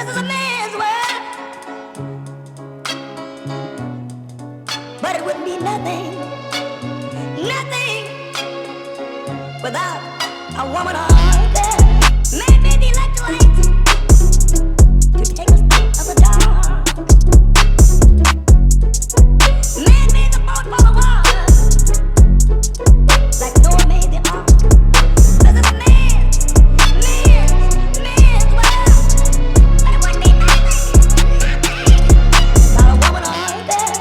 this is a man's world. But it wouldn't be nothing without a woman out there. Maybe the electrolyte to take us out of the dark. Man made the boat for the water, like Noah made the ark. This is a man's world. But it wouldn't be nothing without a woman out there.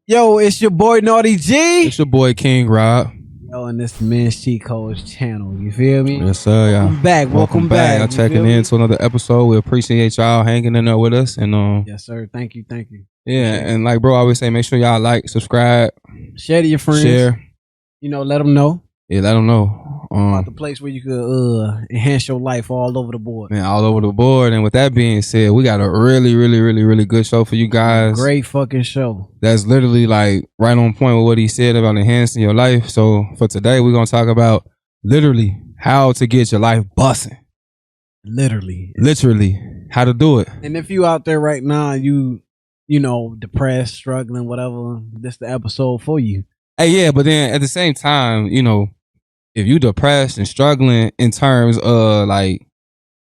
Yo, it's your boy Naughty G. It's your boy King Rob. Yo, and this Men's Cheat Codes channel. You feel me? Yes, sir. Yeah. Welcome back. Y'all checking in to another episode. We appreciate y'all hanging in there with us. And yes, sir. Thank you. Yeah, and like bro, I always say, make sure y'all like, subscribe, share to your friends. share. You know, let them know. Yeah, let them know. About the place where you could enhance your life all over the board. Man, all over the board. And with that being said, we got a really good show for you guys. Great fucking show. That's literally like right on point with what he said about enhancing your life. So for today, we're gonna talk about literally how to get your life bussin'. Literally how to do it. And if you out there right now, you know, depressed, struggling, whatever, this the episode for you. Hey, yeah, but then at the same time, you know, if you depressed and struggling in terms of like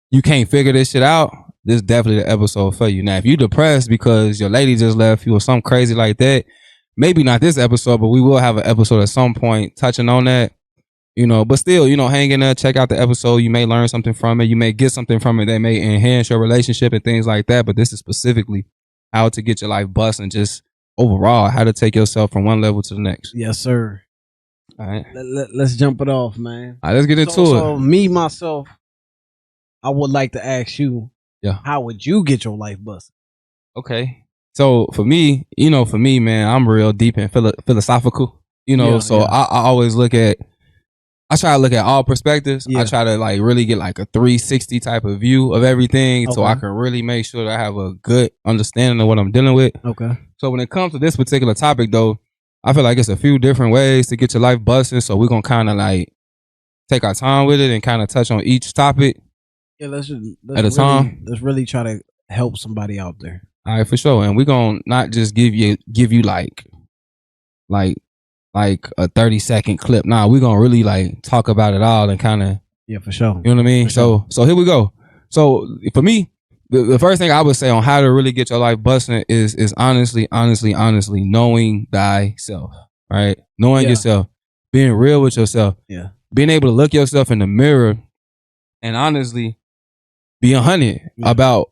you can't figure this shit out, this is definitely the episode for you. Now, if you depressed because your lady just left you or something crazy like that, maybe not this episode, but we will have an episode at some point touching on that. You know, but still, you know, hang in there, check out the episode. You may learn something from it. You may get something from it that may enhance your relationship and things like that. But this is specifically how to get your life busting, just overall, how to take yourself from one level to the next. Yes, sir. All right. Let's jump it off, man. All right, let's get into it. So me, myself, I would like to ask you, how would you get your life busted? Okay. So for me, man, I'm real deep and philosophical, I always I try to look at all perspectives. I try to like really get like a 360 type of view of everything so I can really make sure that I have a good understanding of what I'm dealing with. Okay. So when it comes to this particular topic though, I feel like it's a few different ways to get your life busting. So we're going to kind of like take our time with it and kind of touch on each topic let's at a time. Let's really try to help somebody out there. All right, for sure. And we're going to not just give you like a 30-second clip. Nah, we're going to really like talk about it all and kind of. Yeah, for sure. You know what I mean? So here we go. So for me, the first thing I would say on how to really get your life busting is honestly knowing thyself, right? Knowing yourself, being real with yourself, being able to look yourself in the mirror and honestly be 100 about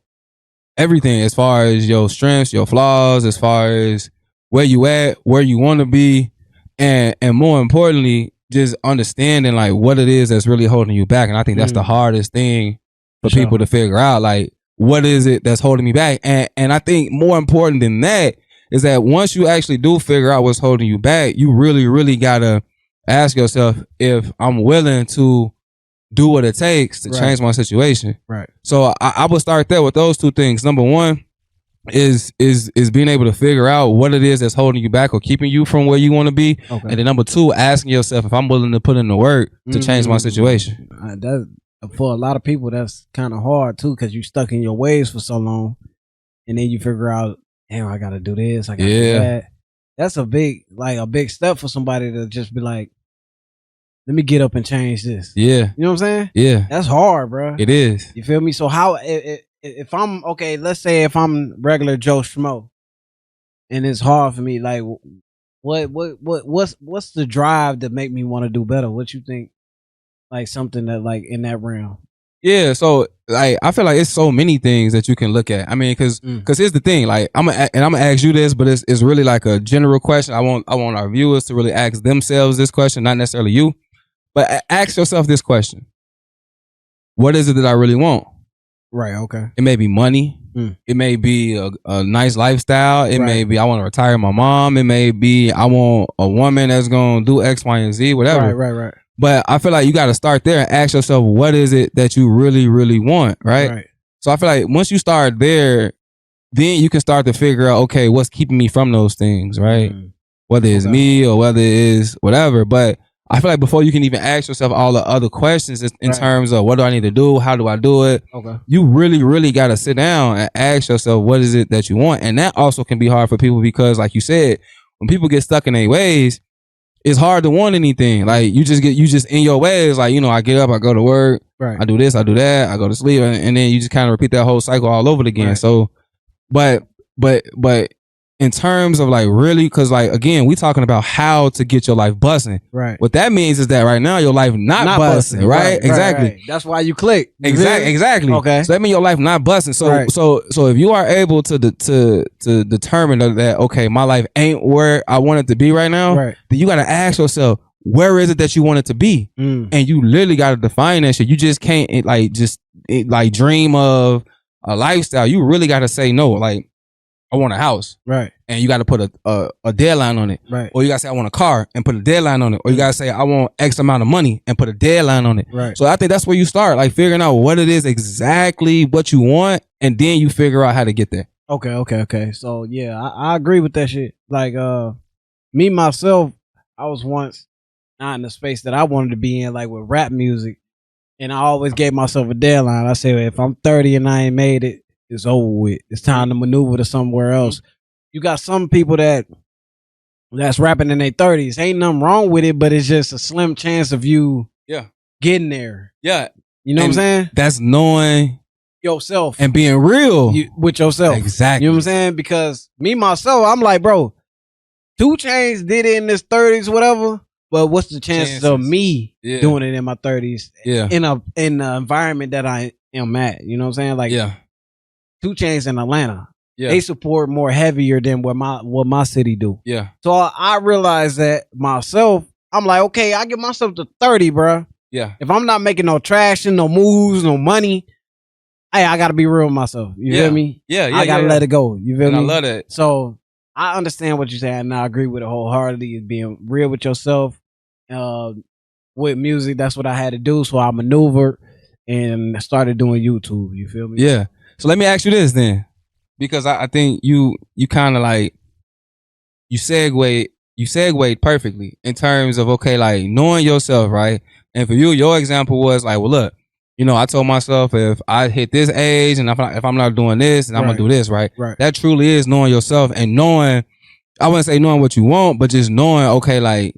everything as far as your strengths, your flaws, as far as where you at, where you want to be, and more importantly, just understanding like what it is that's really holding you back. And I think that's the hardest thing for people to figure out, like, what is it that's holding me back? And I think more important than that is that once you actually do figure out what's holding you back, you really gotta ask yourself if I'm willing to do what it takes to change my situation. Right. So I would start there with those two things. Number one is being able to figure out what it is that's holding you back or keeping you from where you want to be. Okay. And then number two, asking yourself if I'm willing to put in the work to change my situation. For a lot of people, that's kind of hard too, because you stuck in your ways for so long, and then you figure out, damn, I got to do this, I got to do that. That's a big step for somebody to just be like, let me get up and change this. Yeah, you know what I'm saying? Yeah, that's hard, bro. It is. You feel me? So how if I'm okay? Let's say if I'm regular Joe Schmo, and it's hard for me, like, what's the drive that make me want to do better? What you think? Like something that like in that realm. Yeah, so like I feel like it's so many things that you can look at. I mean, because here's the thing, like I'm gonna ask you this, but it's really like a general question. I want our viewers to really ask themselves this question, not necessarily you, but ask yourself this question: what is it that I really want? Right. Okay. It may be money. It may be a nice lifestyle. It may be I want to retire my mom. It may be I want a woman that's gonna do X, Y, and Z, whatever. Right. But I feel like you got to start there and ask yourself, what is it that you really want, right? So I feel like once you start there, then you can start to figure out, okay, what's keeping me from those things, right? Whether it's me or whether it is whatever. But I feel like before you can even ask yourself all the other questions in terms of what do I need to do, how do I do it, you really, really got to sit down and ask yourself what is it that you want. And that also can be hard for people because, like you said, when people get stuck in their ways, it's hard to want anything. Like you just in your ways. Like, you know, I get up, I go to work, I do this, I do that, I go to sleep, and then you just kind of repeat that whole cycle all over again. So, but in terms of like really, because like again, we talking about how to get your life busting. Right. What that means is that right now your life not busting. Right? Exactly. Right. That's why you click. Exactly. Okay. So that means your life not busting. So so if you are able to determine that okay, my life ain't where I want it to be right now, then you got to ask yourself, where is it that you want it to be? And you literally got to define that shit. You just can't dream of a lifestyle. You really got to say no. Like, I want a house. Right. And you got to put a deadline on it. Right. Or you got to say, I want a car and put a deadline on it. Or you got to say, I want X amount of money and put a deadline on it. Right. So I think that's where you start, like figuring out what it is exactly what you want. And then you figure out how to get there. Okay. So yeah, I agree with that shit. Like, me, myself, I was once not in the space that I wanted to be in, like with rap music. And I always gave myself a deadline. I said, if I'm 30 and I ain't made it, it's over with. It's time to maneuver to somewhere else. You got some people that's rapping in their 30s. Ain't nothing wrong with it, but it's just a slim chance of you getting there. Yeah. You know what I'm saying? That's knowing yourself and being real with yourself. Exactly. You know what I'm saying? Because me, myself, I'm like, bro, 2 Chainz did it in his 30s, whatever. But what's the chances of me doing it in my 30s? Yeah. In the environment that I am at. You know what I'm saying? Like, 2 Chainz in Atlanta. Yeah. They support more heavier than what my city do. Yeah. So I realized that myself, I'm like, okay, I get myself to 30, bro. Yeah. If I'm not making no traction, no moves, no money, hey, I gotta be real with myself. You feel me? Yeah. I gotta let it go. You feel me? I love that. So I understand what you're saying, and I agree with it wholeheartedly. Is being real with yourself. With music, that's what I had to do. So I maneuvered and started doing YouTube. You feel me? Yeah. So let me ask you this then, because I think you kind of like you segued perfectly in terms of okay, like knowing yourself, right? And for you, your example was like, well, look, you know, I told myself if I hit this age and if I'm not doing this, and I'm gonna do this, right? That truly is knowing yourself and knowing. I wouldn't say knowing what you want, but just knowing, okay, like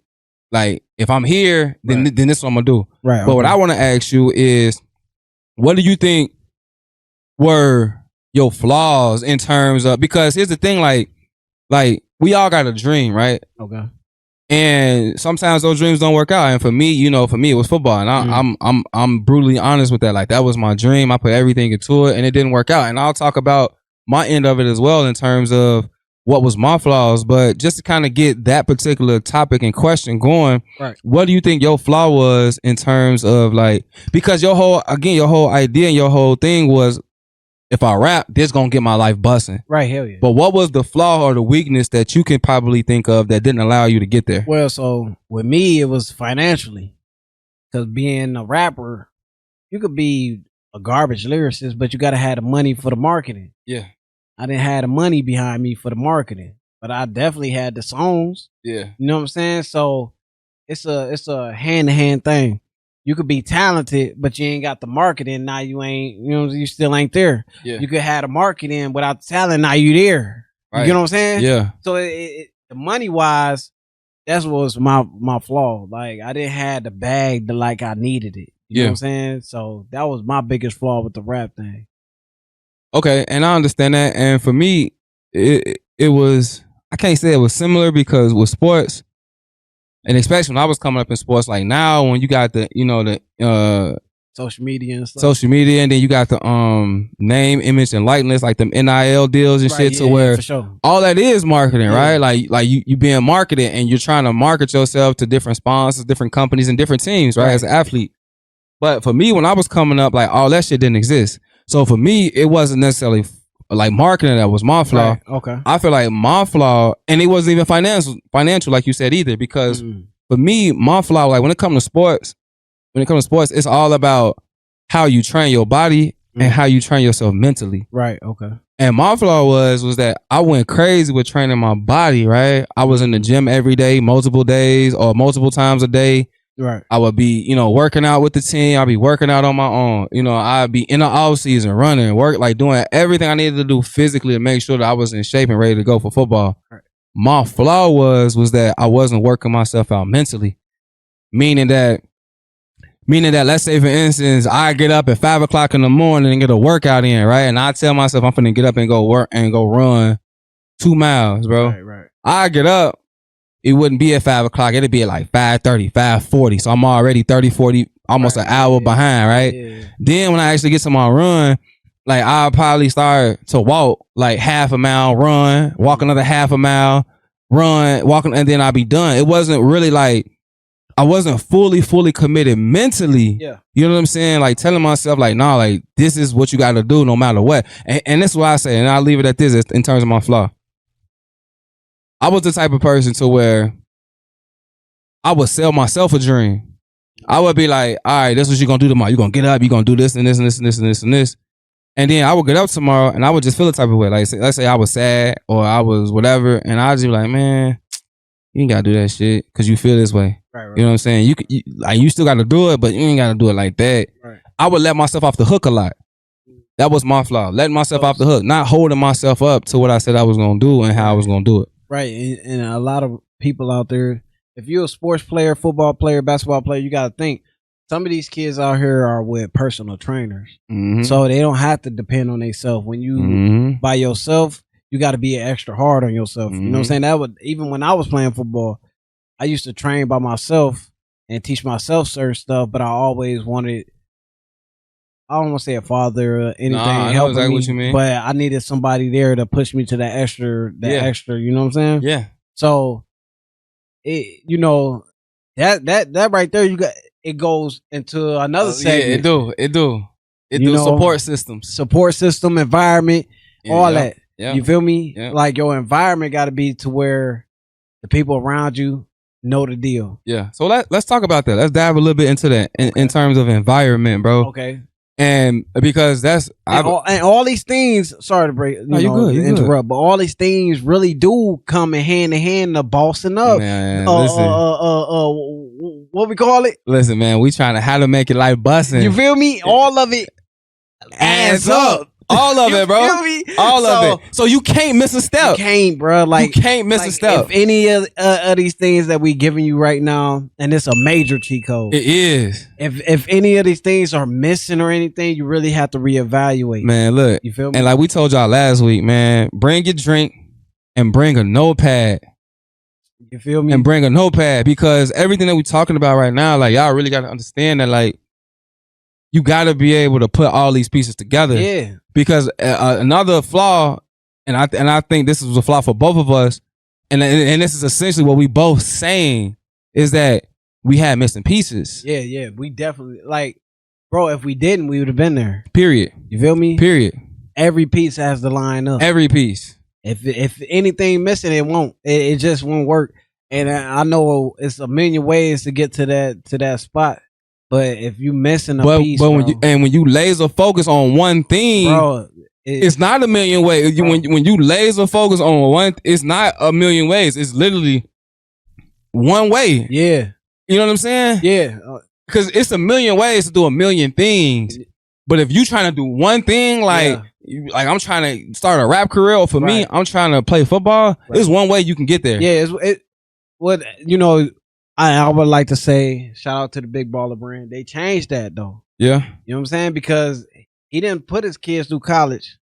if I'm here, then this is what I'm gonna do. Right. But what I want to ask you is, what do you think were your flaws in terms of, because here's the thing, like we all got a dream, right? Okay. And sometimes those dreams don't work out. And for me, it was football, and I'm brutally honest with that. Like that was my dream. I put everything into it, and it didn't work out. And I'll talk about my end of it as well in terms of what was my flaws. But just to kind of get that particular topic and question going, what do you think your flaw was in terms of like, because your whole idea and your whole thing was, if I rap, this gonna get my life busting. Right, hell yeah. But what was the flaw or the weakness that you can probably think of that didn't allow you to get there? Well, so with me, it was financially. Because being a rapper, you could be a garbage lyricist, but you gotta have the money for the marketing. Yeah. I didn't have the money behind me for the marketing, but I definitely had the songs. Yeah. You know what I'm saying? So it's a hand-to-hand thing. You could be talented, but you ain't got the marketing. Now you still ain't there. Yeah. You could have the marketing without the talent. Now you there. Right. You know what I'm saying? Yeah. So the money wise, that's what was my flaw. Like I didn't have the bag like I needed it. You know what I'm saying? So that was my biggest flaw with the rap thing. Okay, and I understand that. And for me, it was, I can't say it was similar, because with sports, and especially when I was coming up in sports, like now when you got the social media and stuff. Social media, and then you got the name, image, and likeness, like them NIL deals and shit, to where all that is marketing, right? Like you being marketed, and you're trying to market yourself to different sponsors, different companies, and different teams, right? As an athlete. But for me, when I was coming up, like all that shit didn't exist. So for me, it wasn't necessarily like marketing that was my flaw. Right. Okay. I feel like my flaw, and it wasn't even financial like you said either, because for me, my flaw, like when it comes to sports, it's all about how you train your body and how you train yourself mentally. Right. Okay. And my flaw was that I went crazy with training my body, right? I was in the gym every day, multiple days or multiple times a day, Right. I would be, working out with the team. I'd be working out on my own. I'd be in the off season running, like doing everything I needed to do physically to make sure that I was in shape and ready to go for football. Right. My flaw was that I wasn't working myself out mentally, meaning that let's say for instance, I get up at 5:00 in the morning and get a workout in, right? And I tell myself I'm finna get up and go work and go run 2 miles, bro. Right. I get up. It wouldn't be at 5:00. It'd be at like 5:30, 5:40. So I'm already 30, 40, almost an hour behind, right? Yeah. Then when I actually get to my run, like I'll probably start to walk like half a mile, run, walk another half a mile, run, walking, and then I'll be done. It wasn't really like, I wasn't fully committed mentally. Yeah. You know what I'm saying? Like telling myself like, nah, like this is what you got to do no matter what. And that's what I say. And I'll leave it at this in terms of my flaw. I was the type of person to where I would sell myself a dream. I would be like, all right, this is what you're going to do tomorrow. You're going to get up, you're going to do this and this and this and this and this and this. And then I would get up tomorrow and I would just feel the type of way. Like, let's say I was sad or I was whatever. And I'd just be like, man, you ain't got to do that shit because you feel this way. Right. You know what I'm saying? You still got to do it, but you ain't got to do it like that. Right. I would let myself off the hook a lot. That was my flaw. Letting myself off the hook, not holding myself up to what I said I was going to do and how I was going to do it. Right, and a lot of people out there, if you're a sports player, football player, basketball player, you got to think some of these kids out here are with personal trainers, so they don't have to depend on themselves. When you by yourself, you got to be extra hard on yourself. You know what I'm saying? That would, even when I was playing football, I used to train by myself and teach myself certain stuff, but I always wanted, I don't want to say a father or anything helping exactly me, what you mean. but I needed somebody there to push me to that extra, you know what I'm saying? Yeah. So, that right there, it goes into another segment. Yeah, it do. Support systems, support system, environment, all that. Yeah. You feel me? Yeah. Like your environment got to be to where the people around you know the deal. Yeah. So let's talk about that. Let's dive a little bit into that in terms of environment, bro. Okay. And because that's and all these things. Sorry to break. You interrupt, but all these things really do come in hand the bossing up. Man, what we call it? Listen, man, we trying to how to make it like Bussin. You feel me? All of it adds up. All of it, bro. Feel me? All of it. So you can't miss a step. You can't, bro. Like you can't miss a step. If any of these things that we giving you right now, and it's a major cheat code. It is. If any of these things are missing or anything, you really have to reevaluate. Man, look. You feel me? And like we told y'all last week, man, bring your drink and bring a notepad. You feel me? And bring a notepad, because everything that we talking about right now, like y'all really got to understand that, like, you got to be able to put all these pieces together. Yeah. Because another flaw, and I think this is a flaw for both of us, and this is essentially what we both saying, is that we had missing pieces. Yeah, we definitely, like, bro, if we didn't, we would have been there. Period. You feel me? Period. Every piece has to line up. Every piece. If anything missing, it won't. It just won't work. And I know it's a million ways to get to that spot. But if you missing a piece, but bro, when you laser focus on one thing, bro, it's not a million ways. When you laser focus on one, it's not a million ways. It's literally one way. Yeah, you know what I'm saying? Yeah, because it's a million ways to do a million things. But if you trying to do one thing, like I'm trying to start a rap career, or for me, I'm trying to play football. There's one way you can get there. Yeah, I would like to say shout out to the Big Baller brand. They changed that though. Yeah. You know what I'm saying? Because he didn't put his kids through college.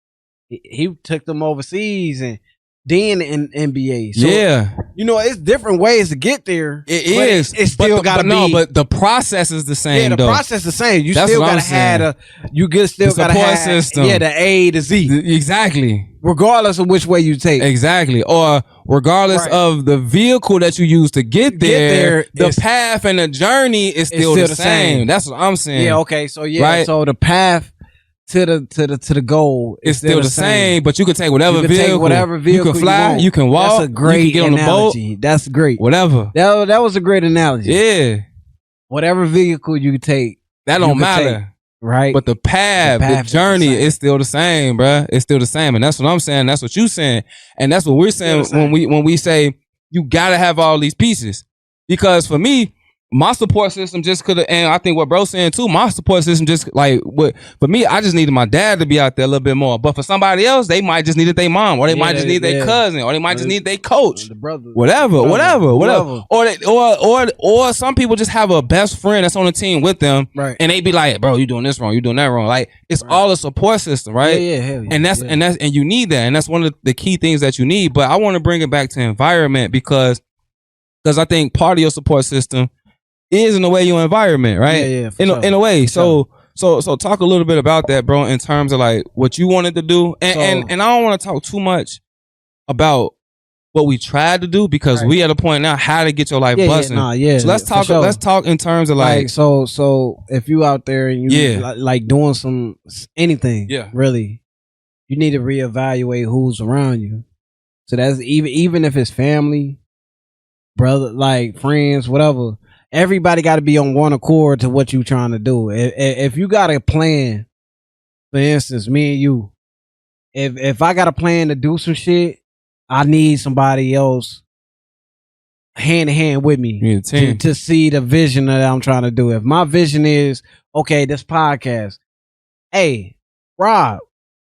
He took them overseas and then in NBA. So, it's different ways to get there. It is. It's still got to be. No, but the process is the same. Yeah, the process is the same. You still got to have still got to have system. Yeah, the A to Z. Exactly. Regardless of which way you take. Exactly. Or regardless of the vehicle that you use to get there, the path and the journey is still the same. That's what I'm saying. Yeah, okay. So so the path to the goal is still the same, but you can take whatever vehicle. You can fly, you can walk, that's a great you can get analogy. on the boat. That's great. Whatever. That was a great analogy. Yeah. Whatever vehicle you take, that don't matter. Right. But the path, the journey is still the same, bruh. It's still the same. And that's what I'm saying. That's what you saying. And that's what we're saying when we say you gotta have all these pieces. Because for me, my support system just could have, and I think what bro's saying too, my support system just like for me, I just needed my dad to be out there a little bit more. But for somebody else, they might just needed their mom, or they might just need their cousin, or they might just need their coach, the brother, whatever. Or some people just have a best friend that's on the team with them, right? And they be like, bro, you doing this wrong, you doing that wrong. Like it's all a support system, right? Yeah. And and you need that, and that's one of the key things that you need. But I want to bring it back to environment because I think part of your support system is in a way your environment, right? Yeah, in a way. So talk a little bit about that, bro, in terms of like what you wanted to do. And I don't want to talk too much about what we tried to do because we at a point now how to get your life busting. So let's talk in terms of like so if you out there and you like doing anything, really, you need to reevaluate who's around you. So that's even if it's family, brother, like friends, whatever. Everybody got to be on one accord to what you trying to do. If you got a plan, for instance, me and you, if I got a plan to do some shit, I need somebody else hand in hand with me to see the vision that I'm trying to do. If my vision is, okay, this podcast, hey, Rob,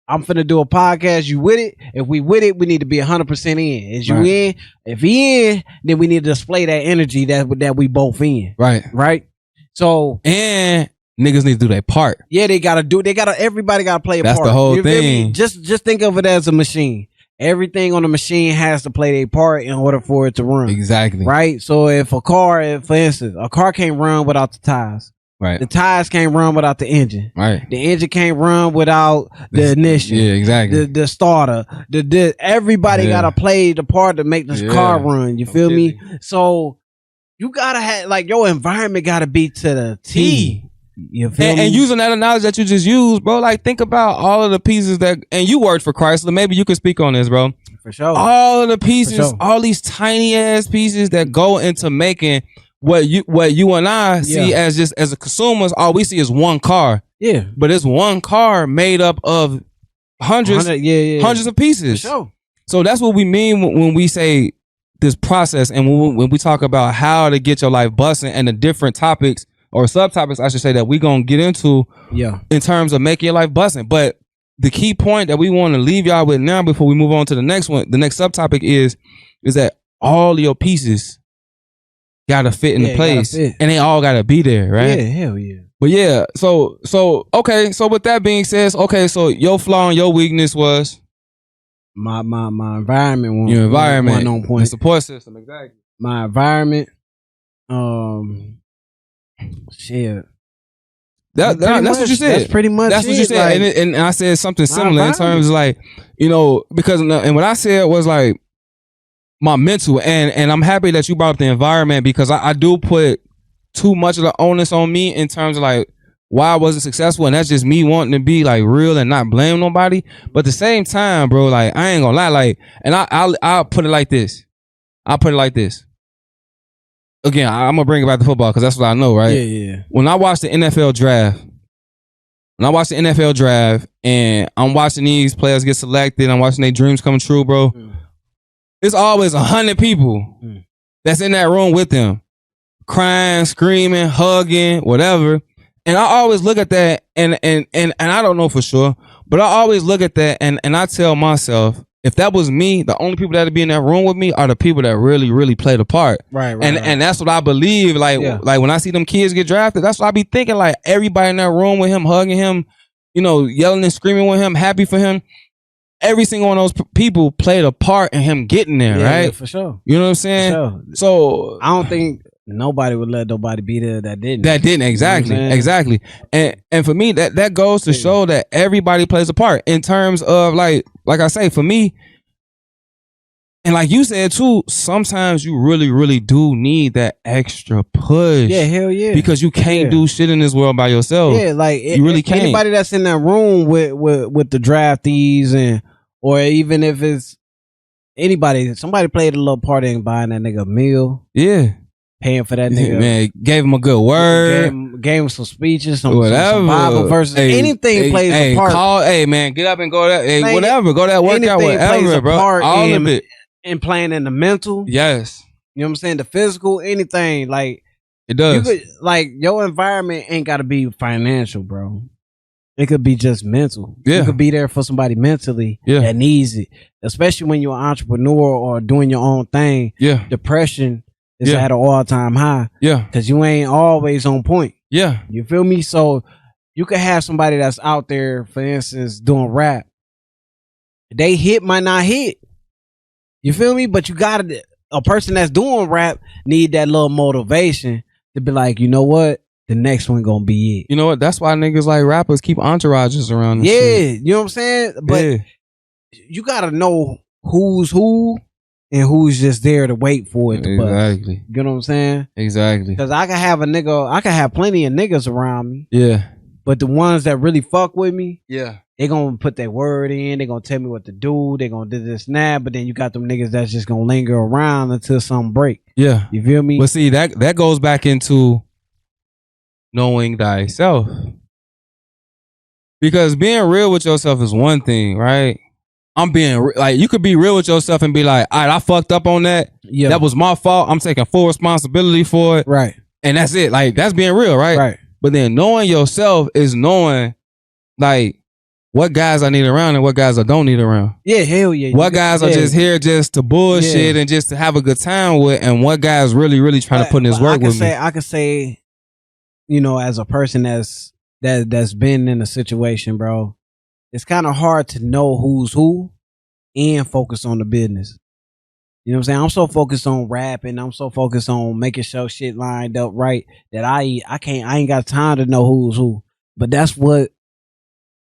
I'm finna do a podcast. You with it? If we with it, we need to be 100% in. Is you in? If he in, then we need to display that energy that we both in. Right. So and niggas need to do their part. Yeah, everybody gotta play a part. That's the whole thing. Just think of it as a machine. Everything on the machine has to play their part in order for it to run. Exactly. Right. So if for instance, a car can't run without the tires. Right. The tires can't run without the engine. Right. The engine can't run without the ignition. Yeah, exactly. The starter. Everybody gotta play the part to make this car run. You feel me? So you gotta have like your environment gotta be to the T. You feel me? And using that analogy that you just used, bro, like think about all of the pieces and you worked for Chrysler. Maybe you could speak on this, bro. For sure. All of the pieces, all these tiny ass pieces that go into making what you and I see as just as a consumers, all we see is one car. Yeah. But it's one car made up of hundreds of pieces. For sure. So that's what we mean when we say this process and when we talk about how to get your life busting and the different topics or subtopics, I should say, that we gonna get into in terms of making your life busting. But the key point that we want to leave y'all with now before we move on to the next one, the next subtopic is that all your pieces gotta fit in the place, and they all gotta be there, right? Yeah, hell yeah. But yeah, so okay. So with that being said, okay, so your flaw and your weakness was my environment. Your environment, on point. The support system, exactly. My environment. Shit. That's what you said. That's pretty much. That's what you said, like, and I said something similar in terms of like, because and what I said was like my mental, and I'm happy that you brought up the environment because I do put too much of the onus on me in terms of like why I wasn't successful, and that's just me wanting to be like real and not blame nobody. But at the same time, bro, like I ain't gonna lie, like, and I'll put it like this. Again, I'm gonna bring it back to football because that's what I know, right? Yeah. When I watch the NFL draft, and I'm watching these players get selected, I'm watching their dreams come true, bro. It's always 100 people that's in that room with them, crying, screaming, hugging, whatever. And I always look at that, and I don't know for sure, but I always look at that, and I tell myself, if that was me, the only people that'd be in that room with me are the people that really, really played a part. Right. And that's what I believe. Like when I see them kids get drafted, that's what I be thinking. Like everybody in that room with him, hugging him, yelling and screaming with him, happy for him. Every single one of those people played a part in him getting there, right? Yeah, for sure. You know what I'm saying? For sure. So I don't think nobody would let nobody be there that didn't. Exactly. You know Exactly. And for me, that goes to show that everybody plays a part in terms of like I say, for me, and like you said too, sometimes you really, really do need that extra push. Yeah, hell yeah. Because you can't do shit in this world by yourself. Yeah, like you really can't. Anybody that's in that room with the draftees or even if it's somebody played a little part in buying that nigga a meal. Yeah. Paying for that nigga. Man, gave him a good word. Gave him some speeches, some Bible verses. Anything plays a part. Hey, man, get up and go that. Hey, whatever. Go that workout, whatever, bro. All of it. And playing in the mental. Yes. You know what I'm saying? The physical, anything. Like, It does. You could, like, your environment ain't got to be financial, bro. It could be just mental. Yeah. You could be there for somebody mentally that needs it, especially when you're an entrepreneur or doing your own thing. Yeah. Depression is at an all-time high. Yeah. Because you ain't always on point. Yeah. You feel me? So you could have somebody that's out there, for instance, doing rap. They hit might not hit. You feel me? But you got to, a person that's doing rap need that little motivation to be like, you know what? The next one gonna be it. You know what? That's why niggas like rappers keep entourages around them. You know what I'm saying? But you gotta know who's who and who's just there to wait for it to bust. Exactly. You know what I'm saying? Exactly. Because I can have I can have plenty of niggas around me. Yeah. But the ones that really fuck with me, yeah, they gonna put their word in. They gonna tell me what to do. They gonna do this and that. But then you got them niggas that's just gonna linger around until something break. Yeah. You feel me? But see, that goes back into knowing thyself. Because being real with yourself is one thing, right? I'm being like, you could be real with yourself and be like, all right, I fucked up on that. Yeah. That was my fault. I'm taking full responsibility for it. Right. And that's it. Like, that's being real, right? Right. But then knowing yourself is knowing, like, what guys I need around and what guys I don't need around. Yeah, hell yeah. What guys are just here just to bullshit and just to have a good time with, and what guys really, really trying to put in his work with me. I could say, you know, as a person that's been in a situation, bro, it's kind of hard to know who's who and focus on the business. You know what I'm saying? I'm so focused on rapping. I'm so focused on making sure shit lined up right that I ain't got time to know who's who. But that's what,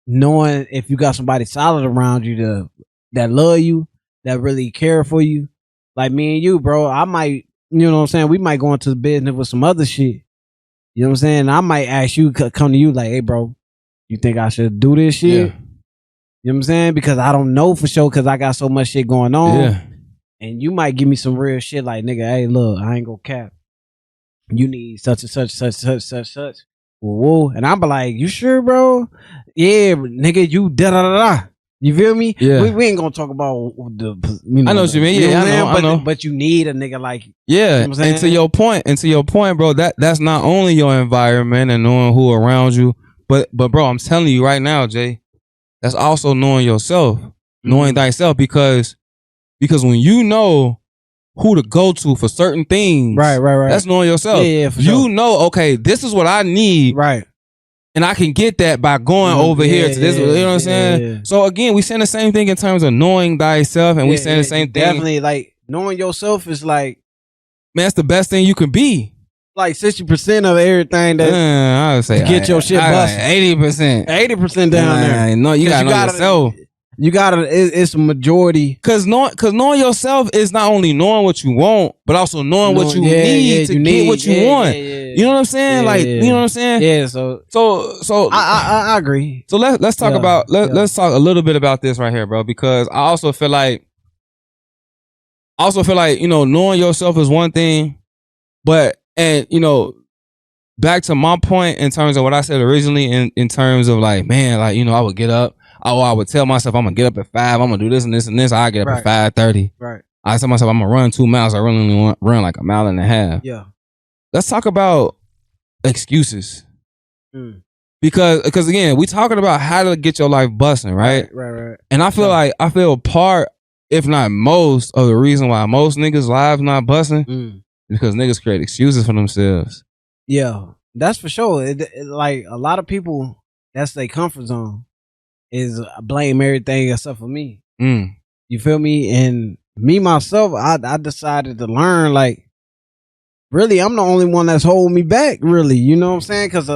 knowing if you got somebody solid around you that love you, that really care for you. Like me and you, bro, I might, you know what I'm saying? We might go into the business with some other shit. You know what I'm saying? I might ask you, come to you like, hey, bro, you think I should do this shit? Yeah. You know what I'm saying? Because I don't know for sure because I got so much shit going on. Yeah. And you might give me some real shit like, nigga, hey, look, I ain't gonna cap. You need such and such. Whoa. And I'm like, you sure, bro? Yeah, nigga, you da-da-da-da. You feel me? Yeah. We ain't gonna talk about the, you know. I know what you mean. Yeah, I know. But you need a nigga like, yeah. You know and to your point, bro, that's not only your environment and knowing who around you, but bro, I'm telling you right now, Jay, that's also knowing yourself, knowing thyself, because when you know who to go to for certain things, right. That's knowing yourself. Yeah, for sure. You know, okay, this is what I need, right, and I can get that by going over here to this. You know what I'm saying? Yeah. So again, we saying the same thing in terms of knowing thyself, and we saying the same thing. Definitely, like knowing yourself is like, man, that's the best thing you can be. Like 60% of everything that I would say get your shit busted. 80% down there. No, you gotta know yourself. You gotta. It's a majority. Cause knowing yourself is not only knowing what you want, but also knowing what you need to get what you want. You know what I'm saying? Like, you know what I'm saying? Yeah. So I agree. So let's talk about let's talk a little bit about this right here, bro. Because I also feel like you know, knowing yourself is one thing, and you know, back to my point in terms of what I said originally, in terms of like, man, like, you know, I would get up. I would tell myself I'm gonna get up at 5. I'm gonna do this and this and this. I get up at 5:30. Right. I tell myself I'm gonna run 2 miles. I really only want run like 1.5 miles. Yeah. Let's talk about excuses. Because again, we talking about how to get your life busting, right? Right. And I feel part, if not most, of the reason why most niggas' lives not busting is because niggas create excuses for themselves. Yeah, that's for sure. Like a lot of people, that's their comfort zone. Is blame everything except for me. You feel me? And me myself, I decided to learn, like, really, I'm the only one that's holding me back, really. You know what I'm saying? Because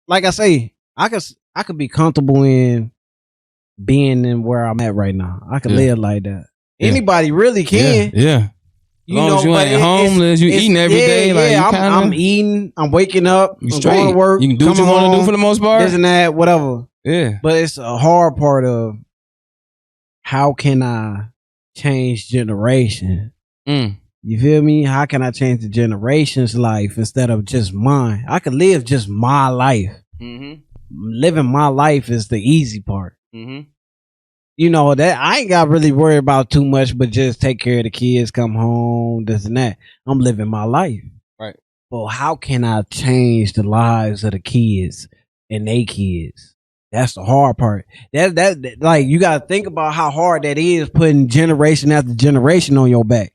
like I say, I could be comfortable in being in where I'm at right now. I could live like that. Anybody really can. Yeah. You know, you ain't homeless, you eating every day. Like, I'm eating, I'm waking up, I'm going to work. You can do what you want to do for the most part. This and that, whatever. Yeah. But it's a hard part of how can I change generation? You feel me? How can I change the generation's life instead of just mine? I could live just my life. Living my life is the easy part. You know, that I ain't got really worried about too much, but just take care of the kids, come home, this and that. I'm living my life. Right. But how can I change the lives of the kids and they kids? That's the hard part. That like you gotta think about how hard that is putting generation after generation on your back.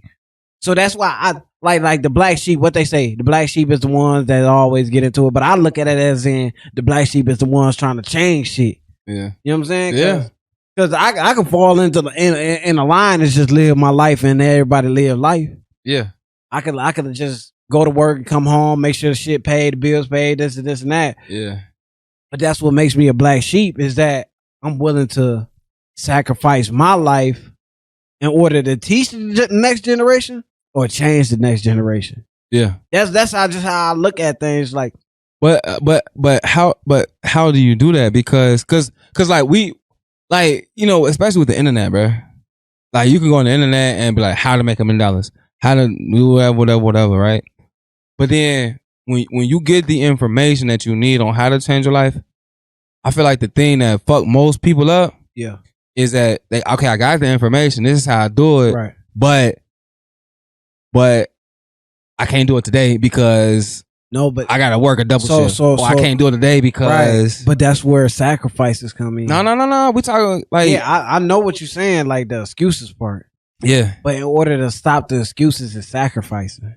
So that's why I like the black sheep, what they say, the black sheep is the ones that always get into it. But I look at it as in the black sheep is the ones trying to change shit. Yeah. You know what I'm saying? Yeah. Because I can fall into in a line and just live my life and everybody live life. Yeah. I could just go to work and come home, make sure the shit paid, the bills paid, this and this and that. Yeah. But that's what makes me a black sheep is that I'm willing to sacrifice my life in order to teach the next generation or change the next generation. Yeah. That's how I look at things. Like, but how do you do that? Because like we, like, you know, especially with the internet, bro. Like you can go on the internet and be like, how to make $1 million, how to do whatever, right? But then when you get the information that you need on how to change your life, I feel like the thing that fuck most people up, yeah, is that okay, I got the information. This is how I do it, right? But I can't do it today because but I gotta work a double shift. Or I can't do it today because. Right. But that's where sacrifices come in. No. We talking like I know what you're saying, like the excuses part. Yeah. But in order to stop the excuses is sacrificing.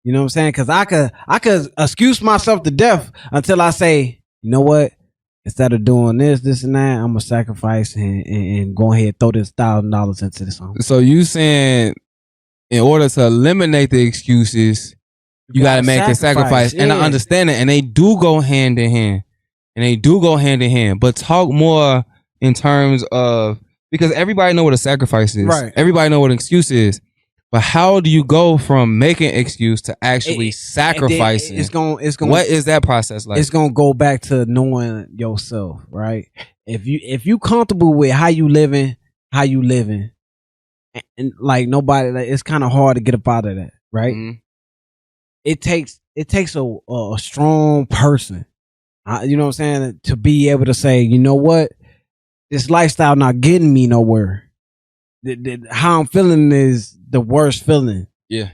You know what I'm saying? Because I could excuse myself to death until I say, you know what? Instead of doing this and that, I'm gonna sacrifice and go ahead and throw this $1,000 into this song. So you saying in order to eliminate the excuses, you gotta make the sacrifice. Yeah. And I understand it, and they do go hand in hand. But talk more in terms of, because everybody know what a sacrifice is. Right. Everybody know what an excuse is. But how do you go from making an excuse to actually sacrificing? It's gonna. What is that process like? It's gonna go back to knowing yourself, right? If you comfortable with how you living, and like nobody, like, it's kind of hard to get up out of that, right? Mm-hmm. It takes a strong person, you know what I'm saying, to be able to say, you know what, this lifestyle not getting me nowhere. How I'm feeling is the worst feeling. Yeah.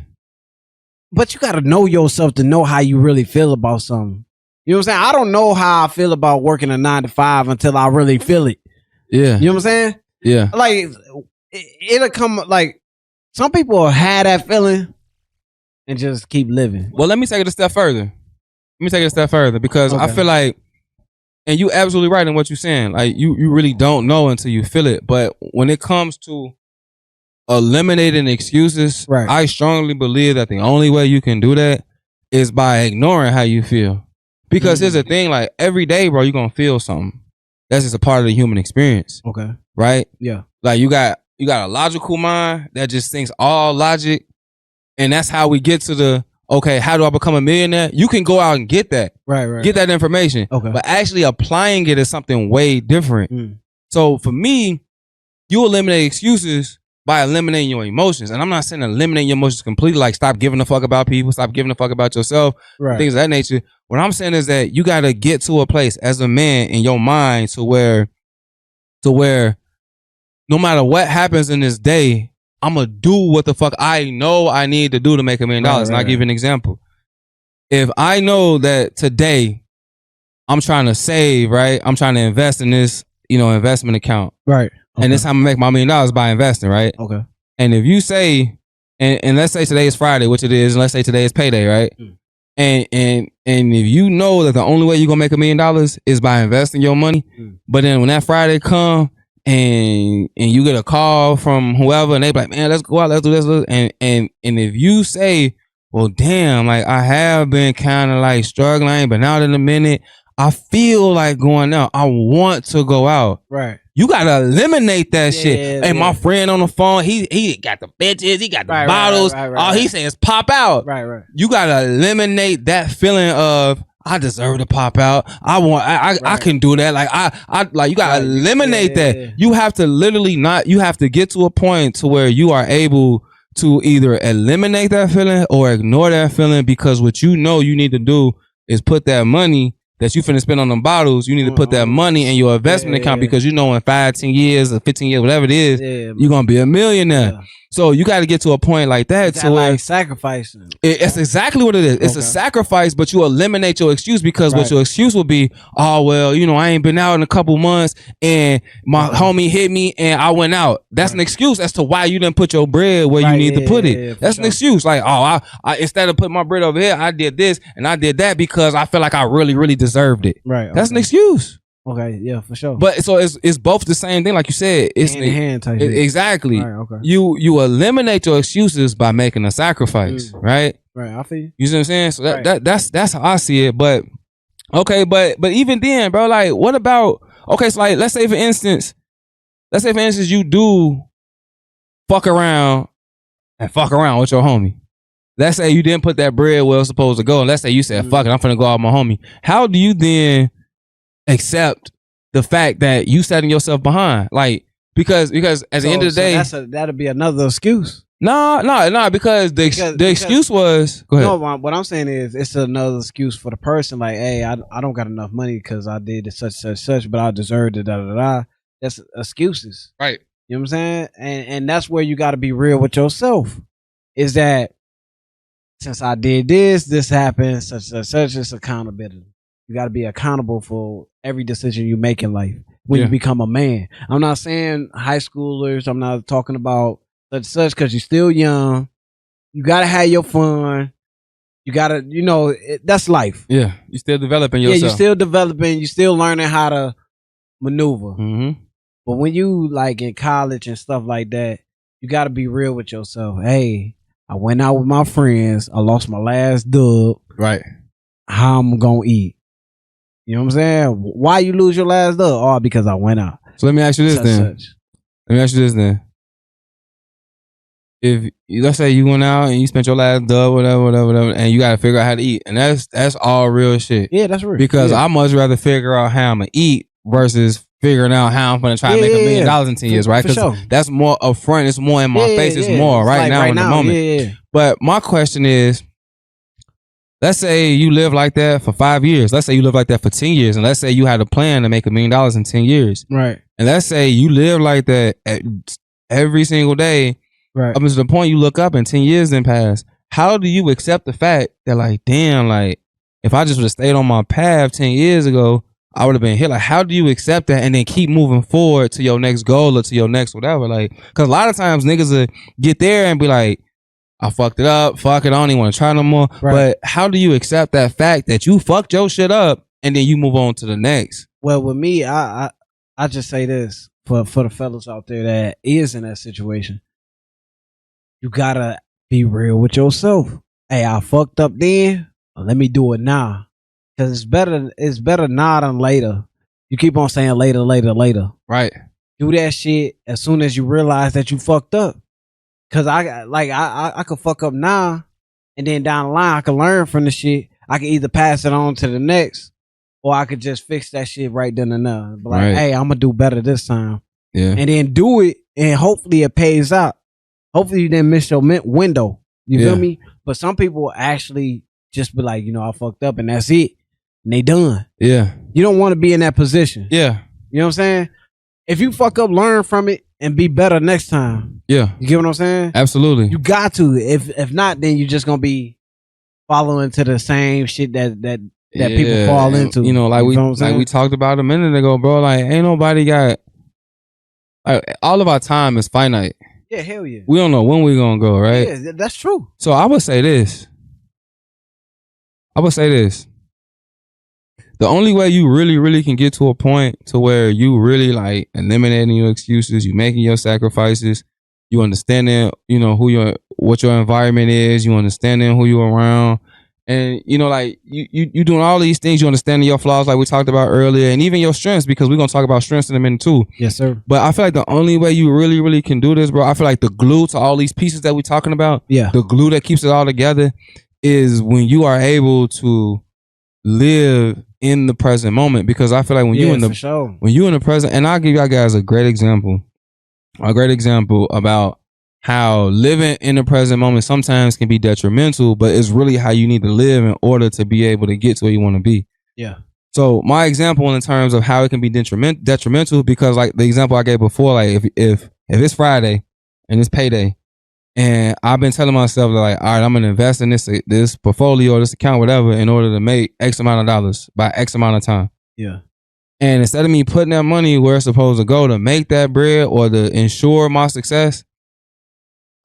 But you got to know yourself to know how you really feel about something. You know what I'm saying? I don't know how I feel about working a 9 to 5 until I really feel it. Yeah. You know what I'm saying? Yeah. Like, it'll come, like, some people have that feeling and just keep living. Well, let me take it a step further. Because okay. I feel like, and you absolutely right in what you're saying. Like, you really don't know until you feel it. But when it comes to eliminating excuses, right, I strongly believe that the only way you can do that is by ignoring how you feel. Because here's the thing, like, every day, bro, you're gonna feel something. That's just a part of the human experience. Okay. Right? Yeah. Like, you got a logical mind that just thinks all logic, and that's how we get to the, okay, how do I become a millionaire? You can go out and get that. Right. Get that information. Okay. But actually applying it is something way different. So for me, you eliminate excuses by eliminating your emotions. And I'm not saying eliminate your emotions completely, like stop giving a fuck about people, stop giving a fuck about yourself, right, things of that nature. What I'm saying is that you got to get to a place as a man in your mind to where no matter what happens in this day, I'm going to do what the fuck I know I need to do to make $1 million. And I'll give you an example. If I know that today I'm trying to save, right? I'm trying to invest in this, investment account. Right. Okay. And this time I make my $1 million by investing, right? Okay. And if you say, and let's say today is Friday, which it is, and let's say today is payday, right? And if you know that the only way you're gonna make $1 million is by investing your money, but then when that Friday come and you get a call from whoever and they be like, man, let's go out, let's do this, and if you say, well, damn, like I have been kind of like struggling, but now in a minute, I feel like going out. I want to go out. Right. You gotta eliminate that shit. Hey, my friend on the phone, he got the bitches, he got the bottles. All he saying is pop out. Right. You gotta eliminate that feeling of I deserve to pop out. I can do that. Like I like you gotta eliminate that. You have to literally you have to get to a point to where you are able to either eliminate that feeling or ignore that feeling, because what you know you need to do is put that money that you finna spend on them bottles, you need to put that money in your investment account, because you know in 5, 10 years or 15 years, whatever it is, you're gonna be a millionaire. So you got to get to a point like that to where like sacrificing. It's exactly what it is. It's a sacrifice, but you eliminate your excuse because what your excuse will be, oh well, you know, I ain't been out in a couple months and my homie hit me and I went out. That's an excuse as to why you didn't put your bread where you need to put it. That's an excuse. Like, oh, I instead of putting my bread over here, I did this and I did that because I feel like I really, really deserved it. Right. That's an excuse. Okay, yeah, for sure. But so it's both the same thing, like you said. It's hand in hand type exactly. Right, okay. You eliminate your excuses by making a sacrifice, right? Right, I feel you. You see what I'm saying? So that's how I see it. But okay, but even then, bro, like, what about so like let's say for instance you do fuck around with your homie. Let's say you didn't put that bread where it's supposed to go, and let's say you said, fuck it, I'm finna go out with my homie. How do you then accept the fact that you setting yourself behind? Like, because at the end of the day, that'll be another excuse. No, because the excuse was, go ahead. No, what I'm saying is it's another excuse for the person. Like, hey, I don't got enough money because I did such, but I deserved it. That's excuses, right? You know what I'm saying? And that's where you got to be real with yourself. Is that since I did this happened, such. It's accountability. You got to be accountable for every decision you make in life when you become a man. I'm not saying high schoolers. I'm not talking about such because you're still young. You got to have your fun. You got to, that's life. Yeah. You're still developing yourself. Yeah, you're still developing. You're still learning how to maneuver. Mm-hmm. But when you like in college and stuff like that, you got to be real with yourself. Hey, I went out with my friends. I lost my last dub. Right. How I'm going to eat? You know what I'm saying? Why you lose your last dub? Oh, because I went out. So let me ask you this then. If let's say you went out and you spent your last dub, whatever, and you got to figure out how to eat, and that's all real shit. Yeah, that's real. Because I much rather figure out how I'm gonna eat versus figuring out how I'm gonna try to make $1 million in 10 years, right? Because that's more upfront. It's more in my face. It's more right now in the moment. Yeah. But my question is, let's say you live like that for 5 years. Let's say you live like that for 10 years. And let's say you had a plan to make $1 million in 10 years. Right. And let's say you live like that every single day. Right. Up to the point you look up and 10 years then pass. How do you accept the fact that, like, damn, like, if I just would have stayed on my path 10 years ago, I would have been here. Like, how do you accept that and then keep moving forward to your next goal or to your next whatever? Like, because a lot of times niggas will get there and be like, I fucked it up. Fuck it. I don't even want to try no more. Right. But how do you accept that fact that you fucked your shit up and then you move on to the next? Well, with me, I just say this for the fellas out there that is in that situation. You gotta be real with yourself. Hey, I fucked up then. Let me do it now. Cause it's better now than later. You keep on saying later. Right. Do that shit as soon as you realize that you fucked up. Cause I could fuck up now, and then down the line I could learn from the shit. I could either pass it on to the next, or I could just fix that shit right then and there. But like, hey, I'm gonna do better this time. Yeah. And then do it, and hopefully it pays out. Hopefully you didn't miss your window. You feel me? But some people actually just be like, I fucked up, and that's it. And they done. Yeah. You don't want to be in that position. Yeah. You know what I'm saying? If you fuck up, learn from it and be better next time. Yeah. You get what I'm saying? Absolutely. You got to. If not, then you're just gonna be following to the same shit that people fall into. Like we talked about a minute ago, bro. Like, ain't nobody got all of our time is finite. Yeah, hell yeah. We don't know when we're gonna go, right? Yeah, that's true. So I would say this. The only way you really, really can get to a point to where you really like eliminating your excuses, you making your sacrifices, you understanding, what your environment is, you understanding who you're around, and like you doing all these things, you understanding your flaws like we talked about earlier, and even your strengths, because we're gonna talk about strengths in a minute too. Yes, sir. But I feel like the only way you really, really can do this, bro, I feel like the glue to all these pieces that we're talking about, the glue that keeps it all together, is when you are able to live in the present moment. Because I feel like when you in the present, and I'll give y'all guys a great example about how living in the present moment sometimes can be detrimental, but it's really how you need to live in order to be able to get to where you want to be. Yeah. So my example in terms of how it can be detrimental, because like the example I gave before, like if it's Friday and it's payday And I've been telling myself like, all right, I'm gonna invest in this portfolio, this account, whatever, in order to make X amount of dollars by X amount of time. Yeah. And instead of me putting that money where it's supposed to go to make that bread or to ensure my success,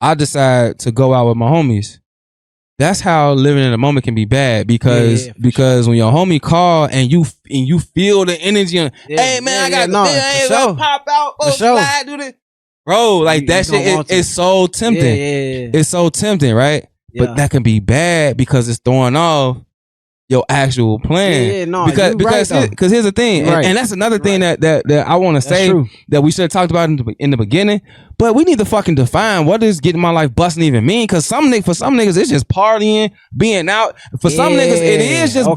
I decide to go out with my homies. That's how living in the moment can be bad because when your homie call and you feel the energy on, hey man, I got to pop out, slide, do this. Bro, like that shit is so tempting. It's so tempting, right? But that can be bad because it's throwing off your actual plan. Because here's the thing, and that's another thing that I want to say that we should have talked about in the beginning. But we need to fucking define what does getting my life busting even mean. Because for some niggas it's just partying, being out. For some niggas it is just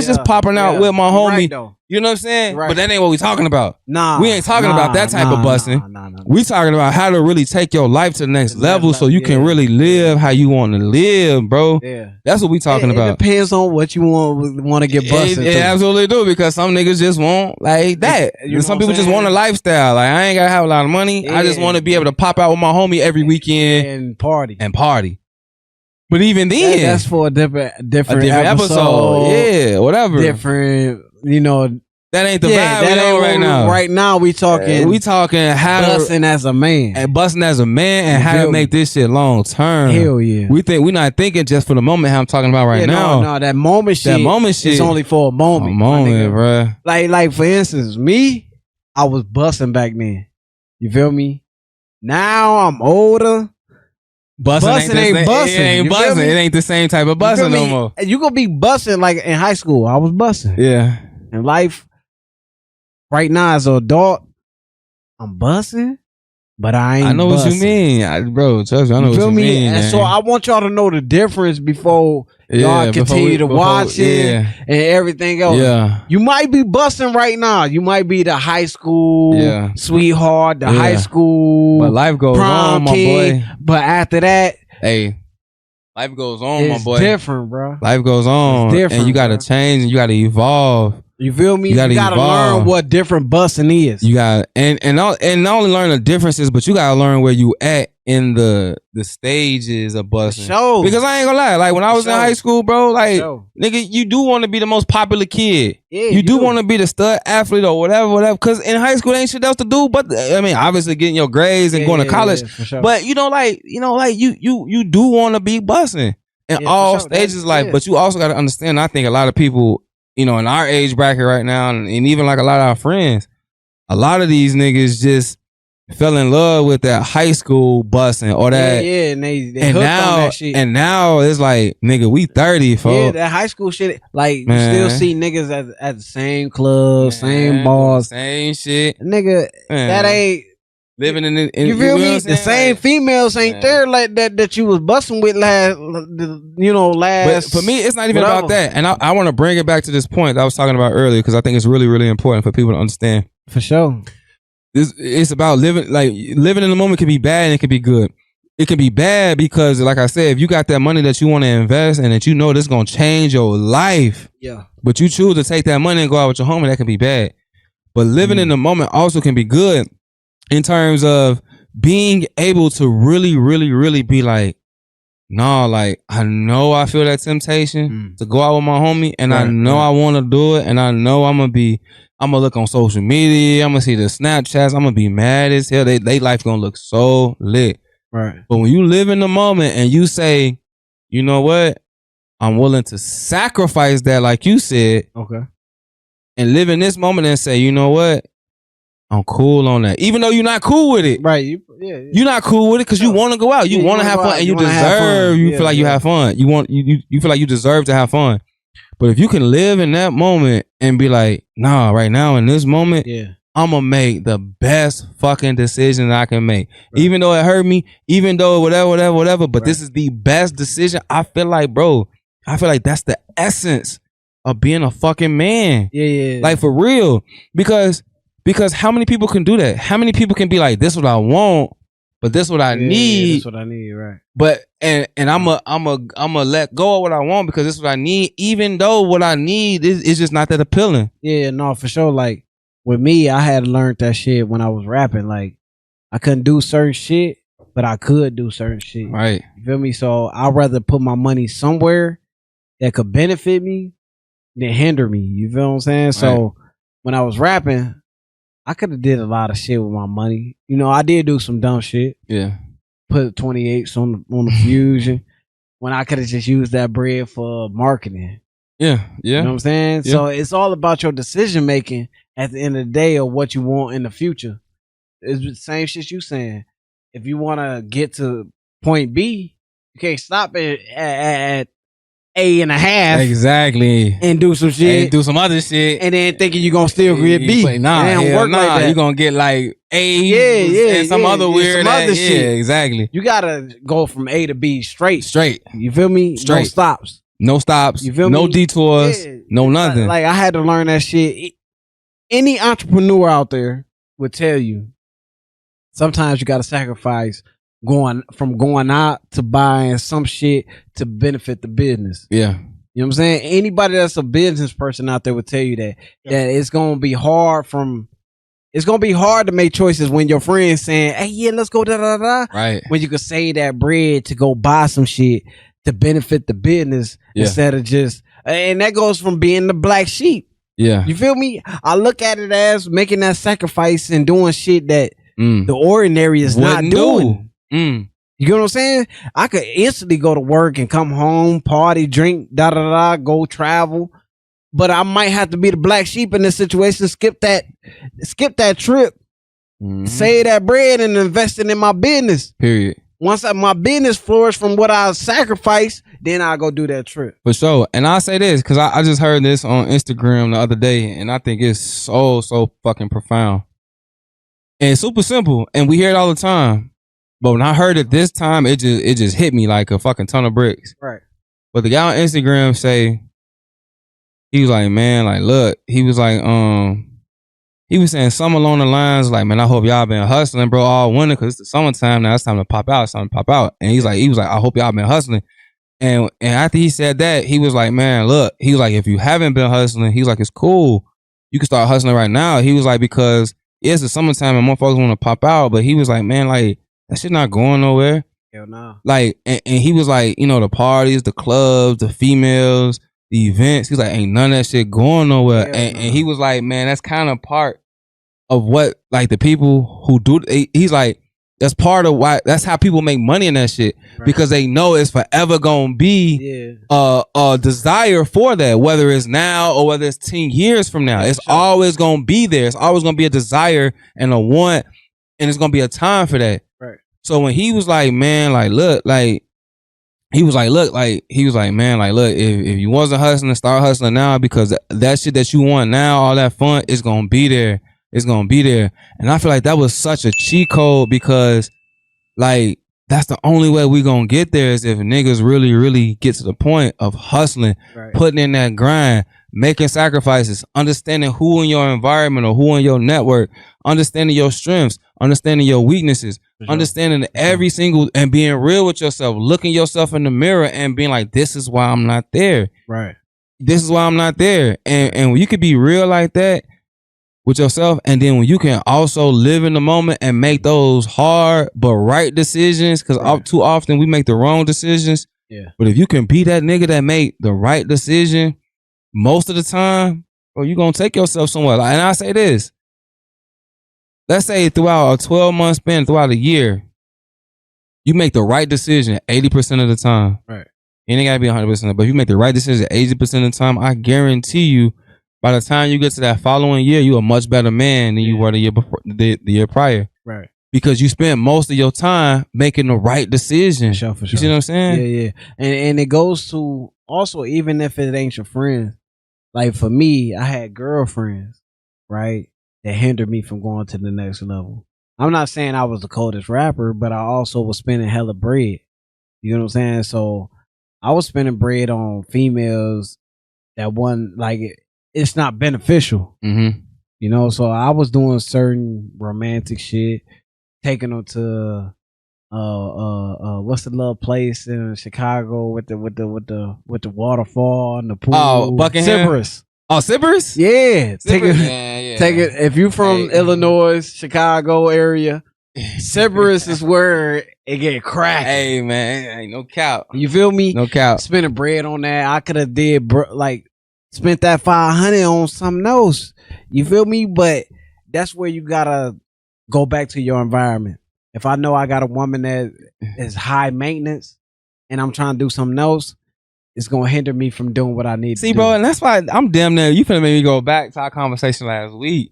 just popping out with my homie. You know what I'm saying? But that ain't what we talking about. We ain't talking about that type of busting. We talking about how to really take your life to the next level so you can really live how you want to live, bro. That's what we talking about. It depends on what you want to get busted. It absolutely do, because some niggas just want like that. Some people just want a lifestyle. Like, I ain't gotta have a lot of money. I just want to be able to pop out with my homie every weekend and party. But even then, that's for a different episode. Yeah, whatever. Different, that ain't the vibe that ain't right now. Right now, we talking how busting as a man, and how to make this shit long term. Hell yeah. We're not thinking just for the moment. How I'm talking about right now. No, that moment shit is only for a moment. A moment, bro. Like for instance, me, I was busting back then. You feel me? Now I'm older. Busting ain't busting. It ain't busting. It ain't the same type of busting no more. You gonna be busting like in high school. I was busting. Yeah. In life, right now as an adult, I'm busting, but I ain't. I know busting. What you mean, bro. Trust me, I know what you mean. And so I want y'all to know the difference before y'all continue to watch it and everything else. Yeah. You might be busting right now. You might be the high school sweetheart, the high school. But life goes on, my boy. But after that, hey, life goes on, my boy. It's different, bro. Life goes on, and you gotta change and you gotta evolve. You feel me? You gotta learn what different busting is. You got and not only learn the differences, but you gotta learn where you at in the stages of busting. Because I ain't gonna lie, like when I was in high school, bro, like nigga, you do want to be the most popular kid. Yeah, you do want to be the stud athlete or whatever. Because in high school, there ain't shit else to do. But I mean, obviously getting your grades and going to college. But you do want to be busting in all stages of life. But you also got to understand. I think a lot of people, in our age bracket right now, and even like a lot of our friends, a lot of these niggas just fell in love with that high school busting or that. And they hooked on that shit. And now it's like, nigga, we 30, folks. Yeah, that high school shit, like, you still see niggas at the same club, same bars. Same shit. Nigga, that ain't. Living in you feel me? The same females ain't there like that you was busting with last. But for me, it's not even about that. And I want to bring it back to this point that I was talking about earlier, because I think it's really, really important for people to understand. For sure. It's about living in the moment can be bad and it can be good. It can be bad because, like I said, if you got that money that you want to invest and that you know this is going to change your life, but you choose to take that money and go out with your homie, that can be bad. But living in the moment also can be good in terms of being able to really, really, really be like, nah, like, I know I feel that temptation to go out with my homie, and I know I want to do it, and I know I'm going to look on social media, I'm going to see the Snapchats, I'm going to be mad as hell. They life going to look so lit. Right. But when you live in the moment and you say, you know what, I'm willing to sacrifice that, like you said, and live in this moment and say, you know what, I'm cool on that. Even though you're not cool with it. Right. You're not cool with it because you want to go out. You want to have fun and you deserve. You feel like you have fun. You feel like you deserve to have fun. But if you can live in that moment and be like, nah, right now in this moment, I'm going to make the best fucking decision I can make. Right. Even though it hurt me, even though whatever. But this is the best decision. I feel like that's the essence of being a fucking man. Yeah. Like for real. Because how many people can do that? How many people can be like, this is what I want, but this is what I need. This is what I need, right? But and I'm a let go of what I want because this is what I need, even though what I need is just not that appealing. Yeah, no, for sure. Like with me, I had learned that shit when I was rapping. Like I couldn't do certain shit but I could do certain shit. Right. You feel me? So I'd rather put my money somewhere that could benefit me than hinder me. You feel what I'm saying? Right. So when I was rapping, I could have did a lot of shit with my money. You know, I did do some dumb shit. Yeah. Put 28s on the Fusion when I could have just used that bread for marketing. Yeah. Yeah. You know what I'm saying? Yeah. So it's all about your decision making at the end of the day of what you want in the future. It's the same shit you saying. If you want to get to point B, you can't stop it at A.5. Exactly. And do some shit. And do some other shit. And then thinking you're going to still get B. Like, nah, it don't work like that. You're going to get like A and some other weird some other shit. Yeah, exactly. You got to go from A to B straight. Straight. You feel me? Straight. No stops. No stops. You feel me? No detours. Yeah. No nothing. Like I had to learn that shit. Any entrepreneur out there would tell you sometimes you got to sacrifice going out to buying some shit to benefit the business. Yeah. You know what I'm saying? Anybody that's a business person out there would tell you that it's going to be hard to make choices when your friend's saying, hey, yeah, let's go da da da. Right. When you could save that bread to go buy some shit to benefit the business instead of just, and that goes from being the black sheep. Yeah. You feel me? I look at it as making that sacrifice and doing shit that the ordinary is not doing. You know what I'm saying? I could instantly go to work and come home, party, drink, da da da, go travel. But I might have to be the black sheep in this situation, skip that trip, save that bread and invest it in my business. Period. Once my business flourished from what I sacrificed, then I'll go do that trip. For sure. And I'll say this, because I just heard this on Instagram the other day, and I think it's so fucking profound. And it's super simple, and we hear it all the time. But when I heard it this time, it just hit me like a fucking ton of bricks. Right. But the guy on Instagram say, he was like, man, like, look, he was like, he was saying something along the lines like, man, I hope y'all been hustling, bro, all winter, because it's the summertime now. It's time to pop out. It's time to pop out. And he was like, I hope y'all been hustling. And after he said that, he was like, man, look, he was like, if you haven't been hustling, he was like, it's cool. You can start hustling right now. He was like, because it's the summertime and motherfuckers want to pop out. But he was like, man, like, that shit not going nowhere. Hell no. Like, and he was like, you know, the parties, the clubs, the females, the events. He's like, ain't none of that shit going nowhere. And he was like, man, that's kind of part of what, like, the people who do, he's like, that's part of why, that's how people make money in that shit. Right. Because they know it's forever gonna be a desire for that, whether it's now or whether it's 10 years from now. It's always gonna be there. It's always gonna be a desire and a want, and it's gonna be a time for that. Right. So when he was like, man, like, look, like, he was like, man, like, look, if you wasn't hustling, start hustling now, because that shit that you want now, all that fun, is gonna be there. It's gonna be there. And I feel like that was such a cheat code, because like that's the only way we gonna get there is if niggas really, really get to the point of hustling, putting in that grind, making sacrifices, understanding who in your environment or who in your network, understanding your strengths, understanding your weaknesses, understanding every single, and being real with yourself, looking yourself in the mirror and being like, this is why I'm not there. Right. This is why I'm not there. And when you could be real like that with yourself, and then when you can also live in the moment and make those hard but right decisions, because too often we make the wrong decisions. Yeah. But if you can be that nigga that made the right decision most of the time, or you gonna take yourself somewhere. And I say this, let's say throughout a 12-month span, throughout a year, you make the right decision 80% of the time. Right. It ain't gotta be 100%, but if you make the right decision 80% of the time, I guarantee you, by the time you get to that following year, you're a much better man than you were the year before, the year prior. Right. Because you spent most of your time making the right decision. For sure. You see what I'm saying? Yeah. And it goes to also, even if it ain't your friends, like for me, I had girlfriends, right, that hindered me from going to the next level. I'm not saying I was the coldest rapper, but I also was spending hella bread. You know what I'm saying? So I was spending bread on females that wasn't like it's not beneficial. Mm-hmm. You know, so I was doing certain romantic shit, taking them to what's the little place in Chicago with the waterfall and the pool? Oh, Buckingham. Sybaris. Oh, Sybaris? Yeah. Take it. Yeah. Take it. If you from Illinois, Chicago area, Sybaris is where it get cracked. Hey man, ain't no cap. You feel me? No cap. Spending bread on that. I could have spent that 500 on something else. You feel me? But that's where you gotta go back to your environment. If I know I got a woman that is high maintenance and I'm trying to do something else, it's gonna hinder me from doing what I need to do. See, bro, and that's why I'm damn near. You finna make me go back to our conversation last week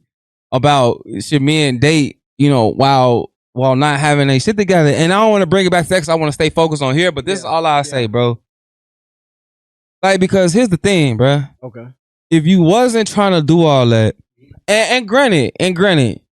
about should men date, while not having a shit together. And I don't want to bring it back to that because I want to stay focused on here. But this is all I say, bro. Like, because here's the thing, bro. Okay. If you wasn't trying to do all that, and granted,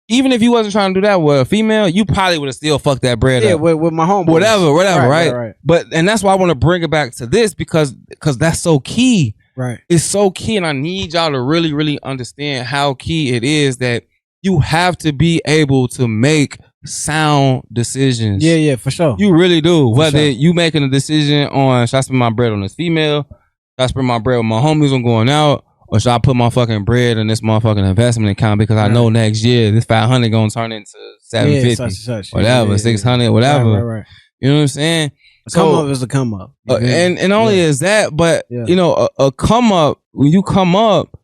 even if you wasn't trying to do that with a female, you probably would have still fucked that bread up. Yeah, with my homeboy. Whatever, right? But, and that's why I want to bring it back to this because that's so key. Right. It's so key, and I need y'all to really, really understand how key it is that you have to be able to make sound decisions. Yeah, for sure. You really do. Whether you making a decision on should I spend my bread on this female, should I spend my bread with my homies on going out, or should I put my fucking bread in this motherfucking investment account because I know next year this 500 gonna turn into 750, such. whatever, 600, whatever. Right. You know what I'm saying? A come up is a come up. And only is that, but a come up, when you come up,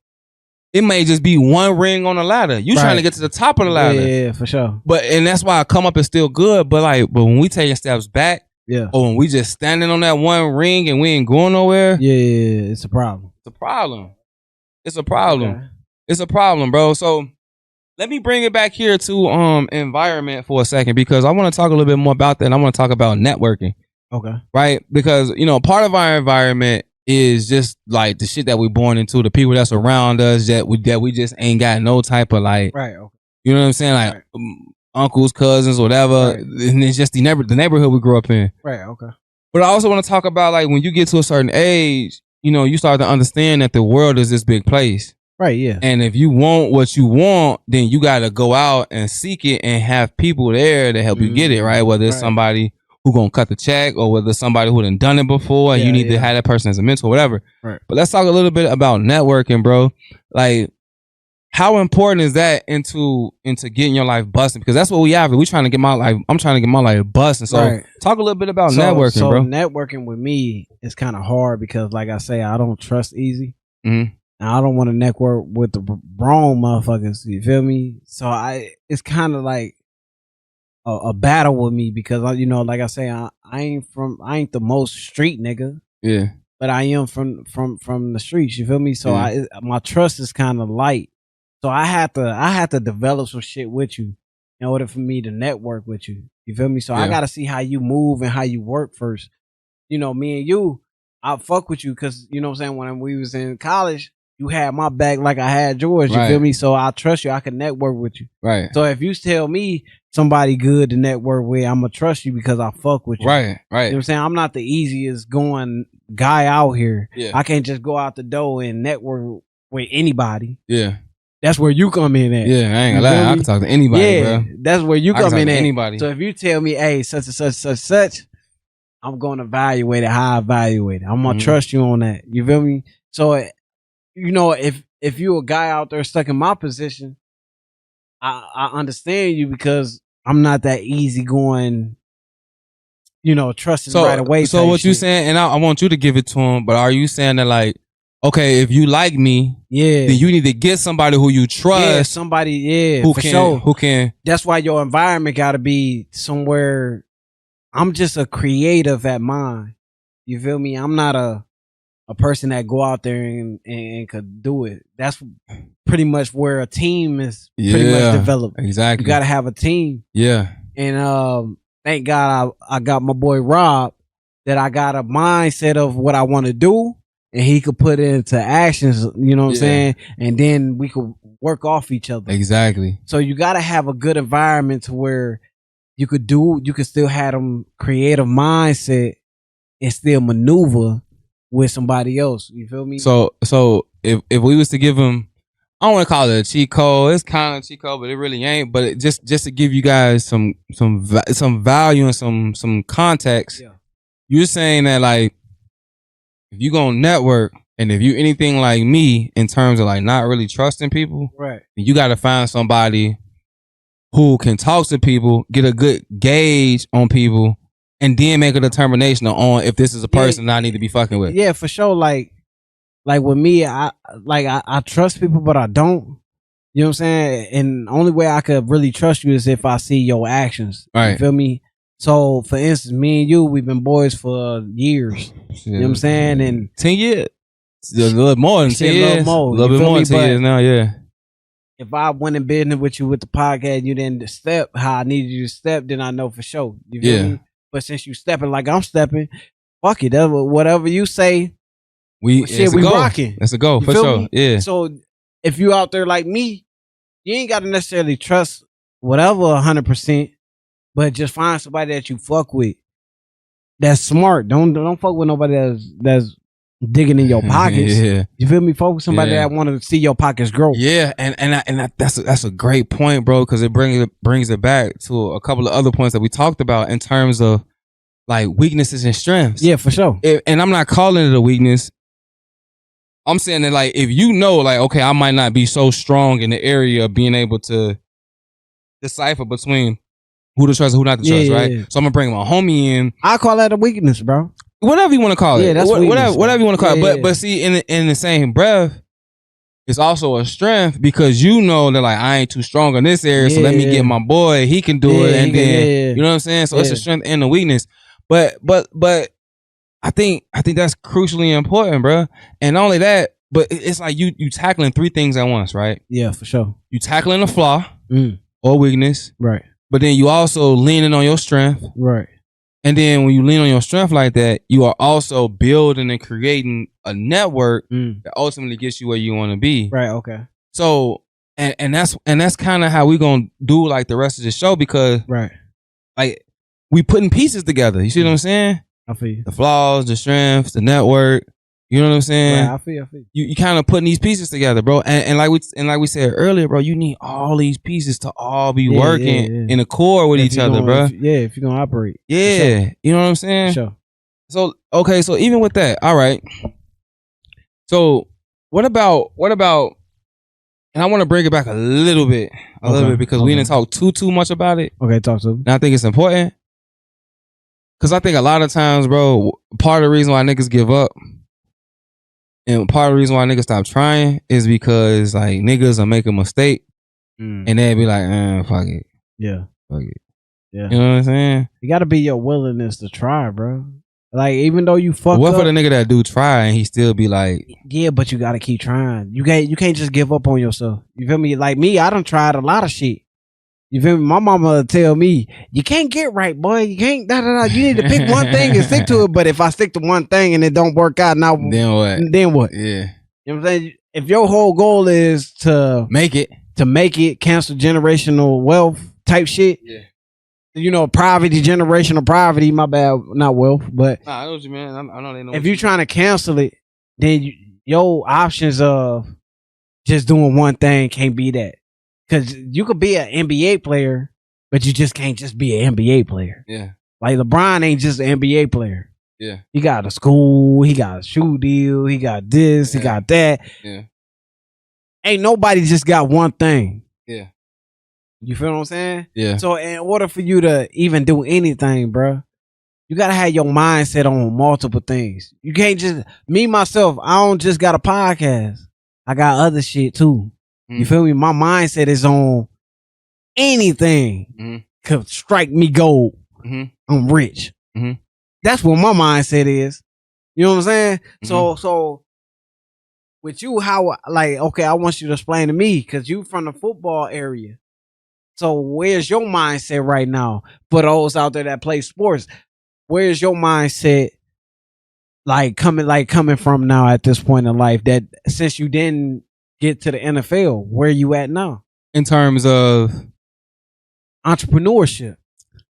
it may just be one ring on the ladder. You trying to get to the top of the ladder. Yeah, for sure. And that's why a come up is still good. But when we taking steps back, or when we just standing on that one ring and we ain't going nowhere, it's a problem. It's a problem. Okay. It's a problem, bro. So let me bring it back here to environment for a second because I want to talk a little bit more about that. And I want to talk about networking. Okay. Right? Because, part of our environment is just like the shit that we're born into, the people that's around us that we just ain't got no type of like, right? Okay. You know what I'm saying? Like uncles, cousins, whatever. Right. And it's just the neighborhood we grew up in. Right. Okay. But I also want to talk about like when you get to a certain age, you start to understand that the world is this big place. Right. Yeah. And if you want what you want, then you got to go out and seek it and have people there to help you get it. Right. Whether it's somebody who gonna cut the check or whether somebody who done done it before and you need to have that person as a mentor, whatever. Right. But let's talk a little bit about networking, bro. Like, how important is that into getting your life busting? Because that's what we have. We trying to get my life. I'm trying to get my life busting. So talk a little bit about networking, bro. Networking with me is kind of hard because, like I say, I don't trust easy. Mm-hmm. And I don't want to network with the wrong motherfuckers. You feel me? So it's kind of like a battle with me because like I say, I ain't the most street nigga. Yeah. But I am from the streets. You feel me? So my trust is kind of light. So I had to develop some shit with you in order for me to network with you. You feel me? So I got to see how you move and how you work first. Me and you, I fuck with you because you know what I'm saying. When we was in college, you had my back like I had yours. You feel me? So I trust you. I can network with you. Right. So if you tell me somebody good to network with, I'm gonna trust you because I fuck with you. Right. You know what I'm saying? I'm not the easiest going guy out here. Yeah. I can't just go out the door and network with anybody. Yeah. That's where you come in at. Yeah, I ain't gonna lie. I can talk to anybody, bro. That's where you come in at. Anybody. So if you tell me, hey, such and such, I'm gonna evaluate it how I evaluate it. I'm gonna trust you on that. You feel me? So if you a guy out there stuck in my position, I understand you because I'm not that easy-going, trusting right away. So what you saying, and I want you to give it to him, but are you saying that like, okay, if you like me, then you need to get somebody who you trust. Yeah, somebody, who can. That's why your environment got to be somewhere. I'm just a creative at mine. You feel me? I'm not a person that go out there and could do it. That's pretty much where a team is pretty much developed. Exactly. You got to have a team. Yeah. And thank God I got my boy Rob that I got a mindset of what I want to do and he could put it into actions, you know what I'm saying? And then we could work off each other. Exactly. So you got to have a good environment to where you could still have them creative mindset and still maneuver with somebody else. You feel me? So if we was to give him, I don't want to call it a cheat code. It's kind of a cheat code, but it really ain't. But just to give you guys some value and some context. Yeah. You're saying that like if you gonna network and if you anything like me in terms of like not really trusting people, right? You got to find somebody who can talk to people, get a good gauge on people, and then make a determination on if this is a person I need to be fucking with. Yeah, for sure. Like with me, I trust people, but I don't. You know what I'm saying? And the only way I could really trust you is if I see your actions. Right. You feel me? So, for instance, me and you, we've been boys for years. You know what I'm saying? And 10 years. A little more than 10 years. A little bit more than 10 years now, yeah. If I went in business with you with the podcast and you didn't step how I needed you to step, then I know for sure. You feel me? But since you stepping like I'm stepping, fuck it. Whatever you say, we rocking. That's a go, for sure. Me? Yeah. So if you out there like me, you ain't got to necessarily trust whatever 100%, but just find somebody that you fuck with that's smart. Don't fuck with nobody that's digging in your pockets. Yeah. You feel me? Fuck with somebody that want to see your pockets grow. Yeah, and that's a great point, bro, because it brings it back to a couple of other points that we talked about in terms of like weaknesses and strengths. Yeah, for sure. And I'm not calling it a weakness. I'm saying that like if you know like okay, I might not be so strong in the area of being able to decipher between who to trust and who not to trust, right? Yeah. So I'm gonna bring my homie in. I call that a weakness, bro. Whatever you want to call it. Yeah, that's weakness, whatever you want to call it. But see, in the same breath, it's also a strength because you know that like I ain't too strong in this area, so let me get my boy. He can do it, and then you know what I'm saying. So it's a strength and a weakness. But I think that's crucially important, bro. And not only that, but it's like you tackling three things at once, right? Yeah, for sure. You tackling a flaw or weakness, right? But then you also leaning on your strength, right? And then when you lean on your strength like that, you are also building and creating a network that ultimately gets you where you want to be. Right. Okay. So and that's kind of how we gonna do like the rest of the show because like we putting pieces together. You see what I'm saying? I feel you. The flaws, the strengths, the network. You know what I'm saying? Right, I feel you. You kind of putting these pieces together, bro. And like we said earlier, bro, you need all these pieces to all be working in accord with each other, bro. If you're gonna operate. Yeah. Sure. You know what I'm saying? Sure. So okay, so even with that, all right. So what about and I want to bring it back a little bit because we didn't talk too much about it. Okay, talk to me. And I think it's important. Cause I think a lot of times, bro, part of the reason why niggas give up and part of the reason why niggas stop trying is because like niggas will make a mistake and they'll be like, fuck it. Yeah. Fuck it. Yeah. You know what I'm saying? You gotta be your willingness to try, bro. Like even though you fuck what up. For the nigga that do try and he still be like, yeah, but you gotta keep trying. You can't just give up on yourself. You feel me? Like me, I done tried a lot of shit. You feel me? My mama tell me, you can't get right, boy. You can't, You need to pick one thing and stick to it. But if I stick to one thing and it don't work out, now then what? Yeah. You know what I'm saying? If your whole goal is to make it, cancel generational wealth type shit. Yeah. You know, generational poverty, my bad, not wealth, but I know what you mean. I know they know. If you're trying to cancel it, then your options of just doing one thing can't be that. Because you could be an NBA player, but you just can't just be an NBA player. Yeah. Like LeBron ain't just an NBA player. Yeah. He got a school, he got a shoe deal, he got this, he got that. Yeah. Ain't nobody just got one thing. Yeah. You feel what I'm saying? Yeah. So in order for you to even do anything, bro, you gotta have your mindset on multiple things. You can't just myself, I don't just got a podcast. I got other shit too. You feel me? My mindset is on anything could strike me gold. I'm rich. That's what my mindset is. You know what I'm saying? So with you, how like okay, I want you to explain to me because you from the football area. So where's your mindset right now? For those out there that play sports, where's your mindset coming from now at this point in life? That since you didn't get to the NFL, where you at now in terms of entrepreneurship?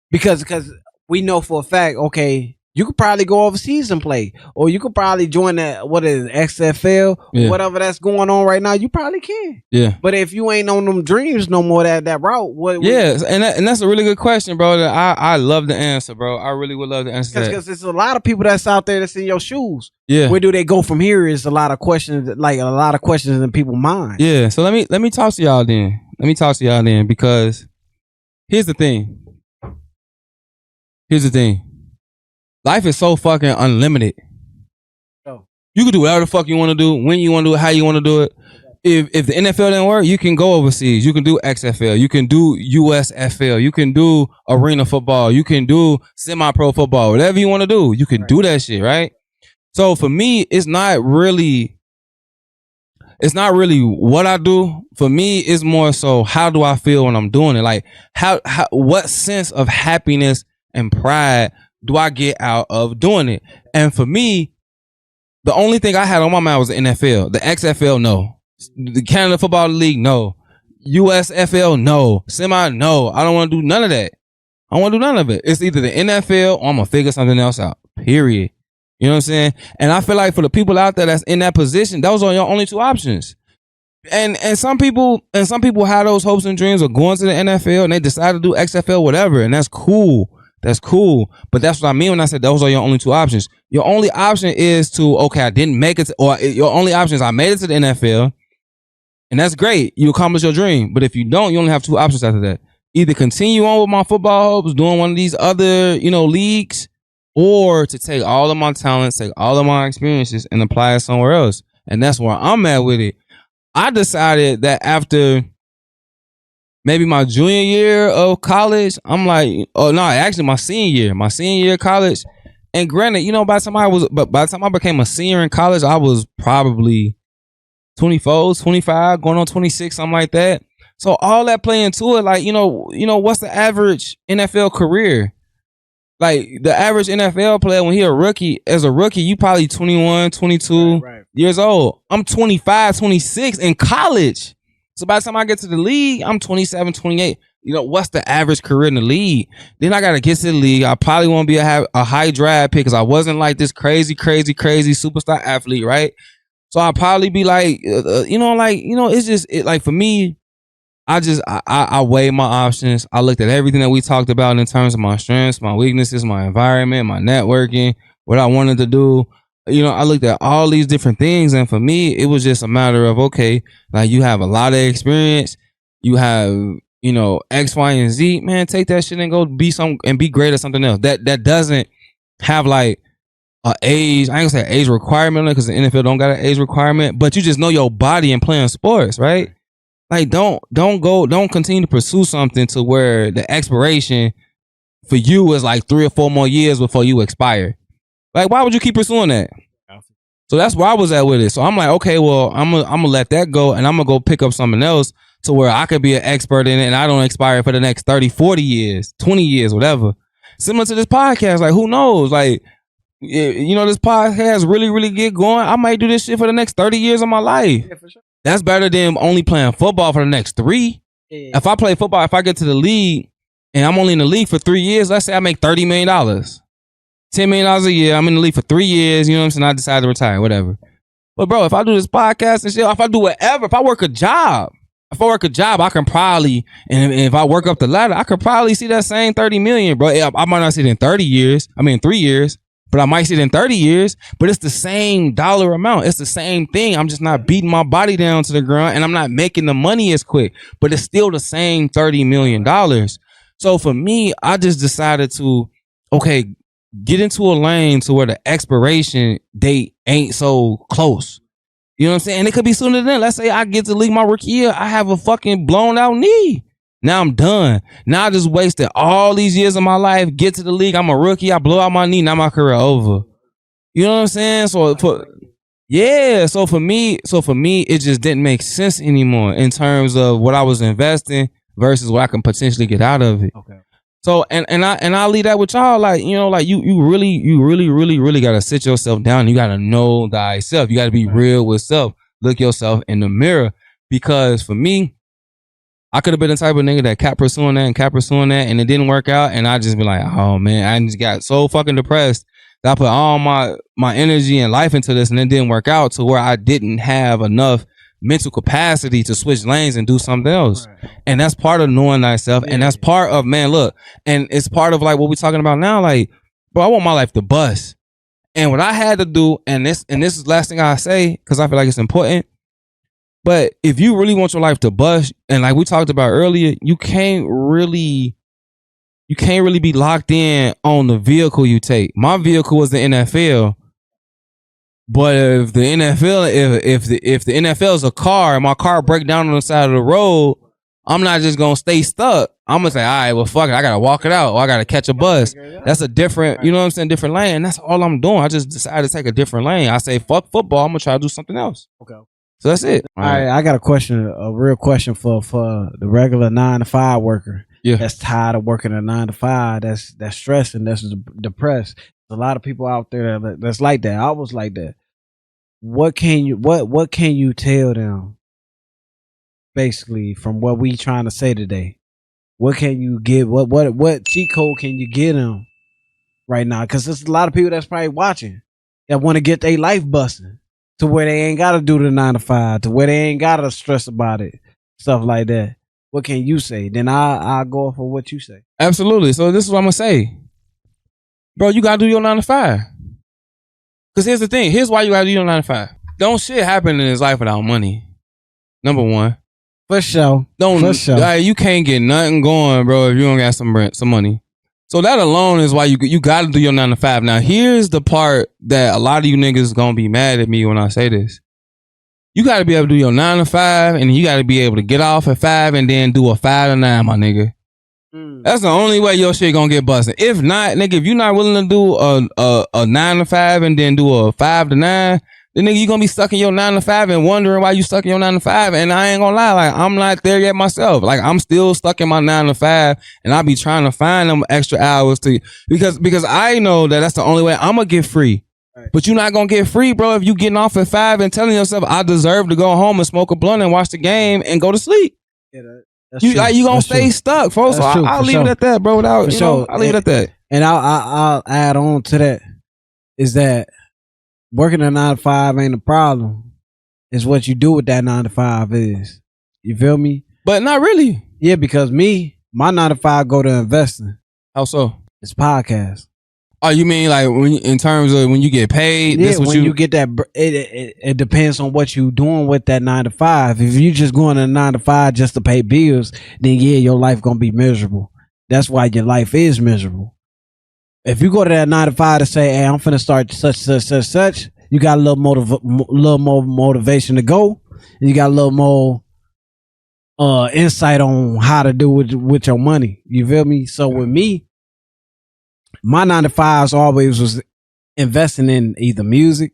Because we know for a fact, okay, you could probably go overseas and play, or you could probably join that XFL, or whatever that's going on right now. You probably can. Yeah. But if you ain't on them dreams no more, that route, what? Yeah, and that's a really good question, bro. That I love the answer, bro. I really would love to answer that because there's a lot of people that's out there that's in your shoes. Yeah. Where do they go from here? Is a lot of questions, in people's minds. Yeah. So let me talk to y'all then. Because here's the thing. life is so fucking unlimited. Oh. You can do whatever the fuck you want to do, when you want to do it, how you want to do it. If the NFL didn't work, you can go overseas. You can do XFL. You can do USFL. You can do arena football. You can do semi-pro football. Whatever you want to do, you can do that shit, right? So for me, it's not really what I do. For me, it's more so how do I feel when I'm doing it? Like what sense of happiness and pride do I get out of doing it? And for me, the only thing I had on my mind was the NFL. The XFL, no. The Canada Football League, no. USFL, no. Semi, no. I don't want to do none of that. I don't want to do none of it. It's either the NFL or I'm going to figure something else out. Period. You know what I'm saying? And I feel like for the people out there that's in that position, those are your only two options. And some people have those hopes and dreams of going to the NFL and they decide to do XFL, whatever, and that's cool. That's cool. But that's what I mean when I said those are your only two options. Your only option is to, okay, I didn't make it, or your only option is I made it to the NFL, and that's great. You accomplish your dream. But if you don't, you only have two options after that. Either continue on with my football hopes, doing one of these other, leagues, or to take all of my talents, take all of my experiences and apply it somewhere else. And that's where I'm at with it. I decided that after maybe my junior year of college, I'm like, oh no, actually my senior year of college. And granted, by the time I became a senior in college, I was probably 24, 25, going on 26, something like that. So all that play into it, like, what's the average NFL career? Like the average NFL player when he a rookie, you probably 21, 22 years old. I'm 25, 26 in college. So by the time I get to the league, I'm 27, 28. What's the average career in the league? Then I got to get to the league. I probably won't be a high draft pick because I wasn't like this crazy superstar athlete, right? So I'll probably be like, it's just like for me, I weighed my options. I looked at everything that we talked about in terms of my strengths, my weaknesses, my environment, my networking, what I wanted to do. I looked at all these different things. And for me, it was just a matter of, okay, like you have a lot of experience. You have, X, Y, and Z, man, take that shit and go be great at something else. That doesn't have like a age. I ain't gonna say age requirement because the NFL don't got an age requirement, but you just know your body and playing sports, right? Like don't continue to pursue something to where the expiration for you is like 3 or 4 more years before you expire. Like, why would you keep pursuing that? So that's where I was at with it. So I'm like, okay, well, I'm gonna let that go and I'm gonna go pick up something else to where I could be an expert in it and I don't expire for the next 30, 40 years, 20 years, whatever. Similar to this podcast, like who knows? Like, this podcast really, really get going. I might do this shit for the next 30 years of my life. Yeah, for sure. That's better than only playing football for the next 3. Yeah. If I play football, if I get to the league and I'm only in the league for 3 years, let's say I make $30 million, $10 million a year. I'm in the league for 3 years. You know what I'm saying? I decide to retire, whatever. But bro, if I do this podcast and shit, if I do whatever, if I work a job, I can probably, and if I work up the ladder, I could probably see that same 30 million, bro. I might not see it in 3 years, but I might see it in 30 years, but it's the same dollar amount. It's the same thing. I'm just not beating my body down to the ground and I'm not making the money as quick, but it's still the same $30 million. So for me, I just decided to, okay, get into a lane to where the expiration date ain't so close. You know what I'm saying? And it could be sooner than that. Let's say I get to league my rookie year, I have a fucking blown out knee. Now I'm done. Now I just wasted all these years of my life, get to the league, I'm a rookie, I blow out my knee, now my career over. You know what I'm saying? So for me, it just didn't make sense anymore in terms of what I was investing versus what I can potentially get out of it. Okay. So and I'll leave that with y'all. Like, you really gotta sit yourself down. You gotta know thyself. You gotta be real with self. Look yourself in the mirror. Because for me, I could have been the type of nigga that kept pursuing that, and it didn't work out. And I just be like, oh man, I just got so fucking depressed that I put all my energy and life into this, and it didn't work out to where I didn't have enough mental capacity to switch lanes and do something else. Right. And that's part of knowing thyself. Yeah. And that's part of, man, look, and it's part of like what we're talking about now. Like, bro, I want my life to bust. And what I had to do, and this is the last thing I say, because I feel like it's important. But if you really want your life to bust, and like we talked about earlier, you can't really you can't really be locked in on the vehicle you take. My vehicle was the NFL. But if the NFL, if the NFL is a car and my car break down on the side of the road, I'm not just gonna stay stuck. I'm gonna say, all right, well, fuck it, I gotta walk it out, or I gotta catch a bus. That's a different, you know what I'm saying, different lane. And that's all I'm doing. I just decided to take a different lane. I say, fuck football. I'm gonna try to do something else. Okay. So that's it. All right, I got a real question for the regular 9-to-5 worker. Yeah. That's tired of working a 9-to-5. That's stressing. That's depressed. There's a lot of people out there that's like that. I was like that. What can you tell them? Basically, from what we trying to say today, what can you give? What cheat code can you give them right now? Because there's a lot of people that's probably watching that want to get their life busting to where they ain't got to do the 9-to-5, to where they ain't got to stress about it, stuff like that. What can you say? Then I'll go for what you say. Absolutely. So this is what I'm gonna say, bro. You gotta do your 9-to-5. Because here's the thing. Here's why you gotta do your 9-to-5. Don't shit happen in this life without money. Number one. For sure. You can't get nothing going, bro, if you don't got some rent, some money. So that alone is why you got to do your 9-to-5. Now, here's the part that a lot of you niggas gonna be mad at me when I say this. You got to be able to do your 9-to-5, and you got to be able to get off at 5 and then do a 5 to 9, my nigga. That's the only way your shit gonna get busted. If not, nigga, if you're not willing to do a 9-to-5 and then do a 5 to 9, then nigga, you gonna be stuck in your 9-to-5 and wondering why you stuck in your 9-to-5. And I ain't gonna lie, like, I'm not there yet myself. Like, I'm still stuck in my 9-to-5, and I be trying to find them extra hours to because I know that that's the only way I'm gonna get free. Right. But you're not gonna get free, bro, if you getting off at 5 and telling yourself I deserve to go home and smoke a blunt and watch the game and go to sleep. Yeah, you gonna stay stuck, folks. So I'll leave it at that, bro. I'll leave it at that. And I'll add on to that is that working a 9-to-5 ain't a problem. It's what you do with that 9-to-5 is. You feel me? But not really. Yeah, because my 9-to-5 go to investing. How so? It's podcast. Oh, you mean like in terms of when you get paid? Yeah, when you get that, it depends on what you doing with that 9-to-5. If you just going to 9-to-5 just to pay bills, then yeah, your life gonna be miserable. That's why your life is miserable. If you go to that 9-to-5 to say, "Hey, I'm finna start such," you got a little more motivation to go, and you got a little more insight on how to do with your money. You feel me? So with me, my 9-to-5s always was investing in either music,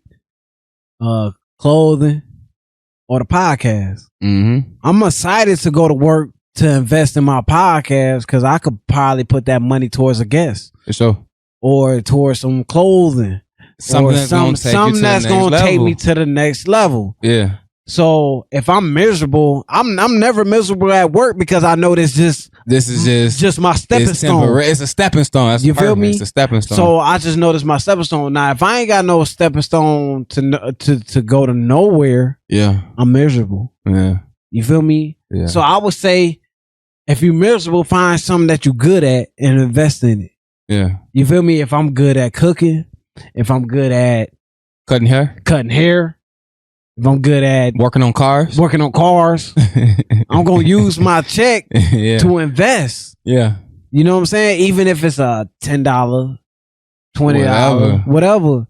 clothing, or the podcast. Mm-hmm. I'm excited to go to work to invest in my podcast because I could probably put that money towards a guest. For sure. Or towards some clothing. Something that's going to take me to the next level. Yeah. So if I'm miserable, I'm never miserable at work because I know this is just my stepping stone. It's a stepping stone. That's you feel me? It's a stepping stone. So I just know this my stepping stone. Now, if I ain't got no stepping stone to go to nowhere, yeah, I'm miserable. Yeah, you feel me? Yeah. So I would say, if you're miserable, find something that you're good at and invest in it. Yeah, you feel me? If I'm good at cooking, if I'm good at cutting hair. If I'm good at working on cars, I'm going to use my check to invest. Yeah. You know what I'm saying? Even if it's a $10, $20, whatever.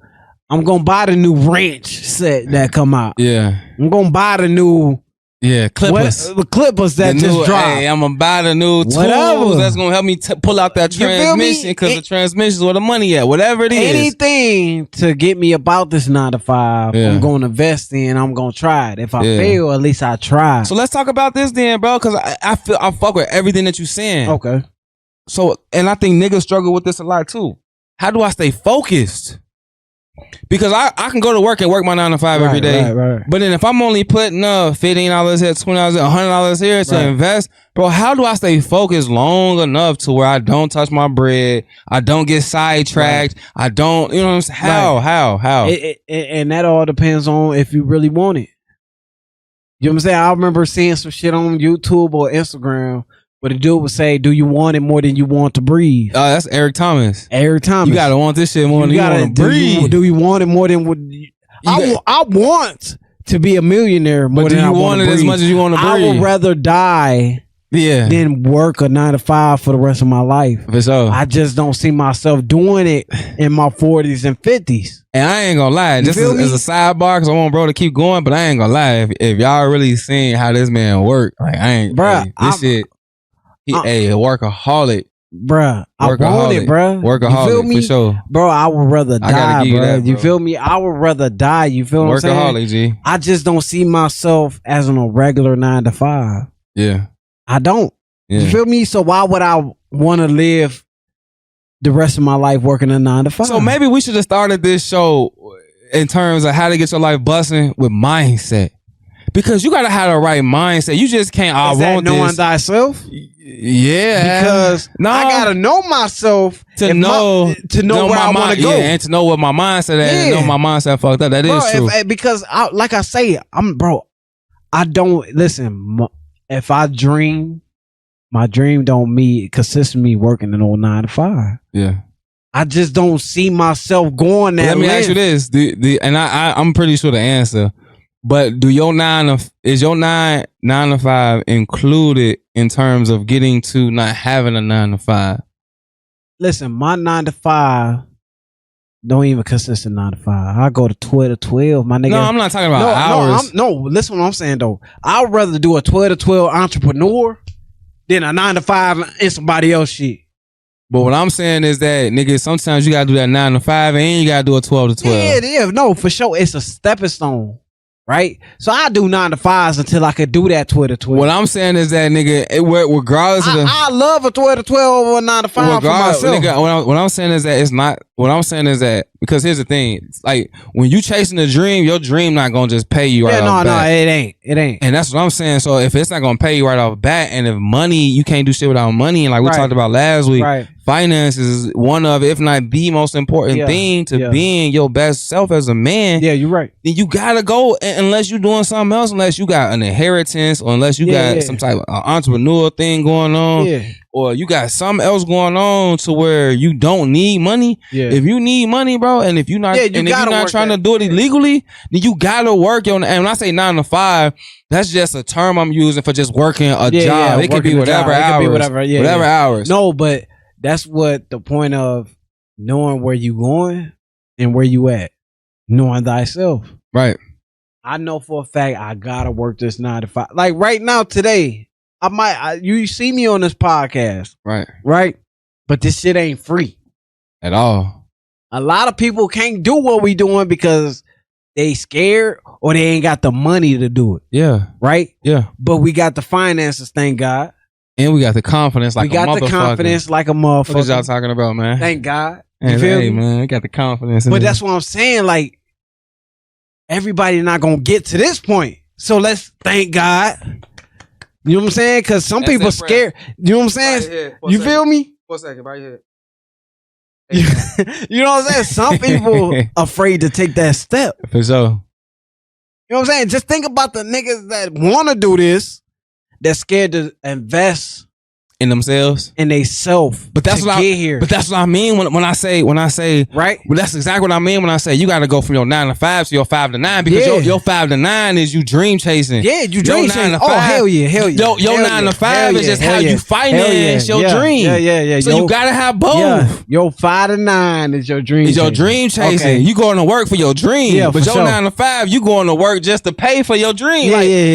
I'm going to buy the new ranch set that come out. Yeah. I'm going to buy the new clippers. The clippers that just dropped. Hey, I'm going to buy the new tools that's going to help me pull out that transmission because the transmission is where the money at. Whatever it is. Anything to get me about this 9-to-5, I'm going to invest in. I'm going to try it. If I fail, at least I try. So let's talk about this then, bro, because I feel I fuck with everything that you're saying. Okay. So, and I think niggas struggle with this a lot too. How do I stay focused? Because I can go to work and work my 9-to-5 every day. Right. But then if I'm only putting up $15 here, $20, $100 here to invest, bro, how do I stay focused long enough to where I don't touch my bread, I don't get sidetracked, I don't, you know what I'm saying? How? And that all depends on if you really want it. You know what I'm saying? I remember seeing some shit on YouTube or Instagram where the dude would say, "Do you want it more than you want to breathe?" That's Eric Thomas. You gotta want this shit more than you want to breathe. Do you want it more than what? I want to be a millionaire more than I want to breathe. As much as you want to breathe? I would rather die than work a 9 to 5 for the rest of my life. For sure. I just don't see myself doing it in my 40s and 50s. And I ain't gonna lie, just as a sidebar, because I want bro to keep going, but I ain't gonna lie, if y'all really seen how this man work, like I ain't, bruh, he a workaholic. Bruh, I want it, bruh. Workaholic, you feel me? For sure. Bro, I would rather die, bruh. You feel me? I would rather die. You feel what I'm saying? Workaholic, G. I just don't see myself as a regular 9 to 5. Yeah. I don't. Yeah. You feel me? So why would I want to live the rest of my life working a 9 to 5? So maybe we should have started this show in terms of how to get your life busting with mindset. Because you gotta have the right mindset. You just can't. I want knowing this. Thyself. Yeah, because I gotta know myself to know where I want to go, and to know what my mindset is. And know my mindset fucked up. That is true. Because like I say, I don't listen. If I dream, my dream don't meet consistently working an old 9 to 5. Yeah. I just don't see myself going that. Let me ask you this, and I'm pretty sure the answer. But is your 9 to 5 included in terms of getting to not having a 9 to 5? Listen, my 9 to 5 don't even consist of 9 to 5. I go to 12 to 12, my nigga. No, I'm not talking about hours. Listen what I'm saying though. I'd rather do a 12 to 12 entrepreneur than a 9 to 5 in somebody else shit. But what I'm saying is that, nigga, sometimes you gotta do that 9 to 5 and you gotta do a 12 to 12. Yeah, no, for sure. It's a stepping stone. Right? So I do 9 to 5s until I could do that 12 to 12. What I'm saying is that, nigga, regardless of I love a 12 to 12 over a 9 to 5 for myself. Nigga, what I'm saying is that it's not. What I'm saying is that, because here's the thing, it's like when you chasing a dream, your dream not gonna just pay you right off bat. It ain't. And that's what I'm saying. So if it's not gonna pay you right off bat, and if money, you can't do shit without money, and like we talked about last week, finance is one of, if not the most important thing to being your best self as a man. Yeah, you're right. Then you gotta go, unless you're doing something else, unless you got an inheritance, or unless you got some type of entrepreneur thing going on, or you got something else going on to where you don't need money. If you need money, bro, and if you're not, if you're not trying to do it illegally, then you gotta work on. And when I say 9 to 5, that's just a term I'm using for just working a job. It could be whatever hours. Whatever hours. No, but that's what the point of knowing where you going and where you at. Knowing thyself. Right. I know for a fact I gotta work this 9 to 5. Like right now, today, you see me on this podcast. Right? But this shit ain't free. At all. A lot of people can't do what we doing because they scared or they ain't got the money to do it. Yeah. Right? Yeah. But we got the finances, thank God. And we got the confidence like a motherfucker. We got the confidence like a motherfucker. What y'all talking about, man? Thank God. You feel me? Man, we got the confidence. But that's what I'm saying. Like, everybody not going to get to this point. So let's thank God. You know what I'm saying? Because some people scared. You know what I'm saying? You feel me? 1 second, right here. You know what I'm saying? Some people afraid to take that step. For sure. You know what I'm saying? Just think about the niggas that want to do this, that's scared to invest in themselves, in they self. But that's what But that's what I mean when I say right. Well, that's exactly what I mean when I say you got to go from your 9 to 5 to your 5 to 9, because your 5 to 9 is you dream chasing. Yeah, you dream chasing. Oh hell yeah. Your 9 to 5 is just how you finance your dream. Yeah. So you gotta have both. Yeah. Your 5 to 9 is your dream. Is your dream chasing. Okay. You going to work for your dream. Yeah, but your 9 to 5, you going to work just to pay for your dream.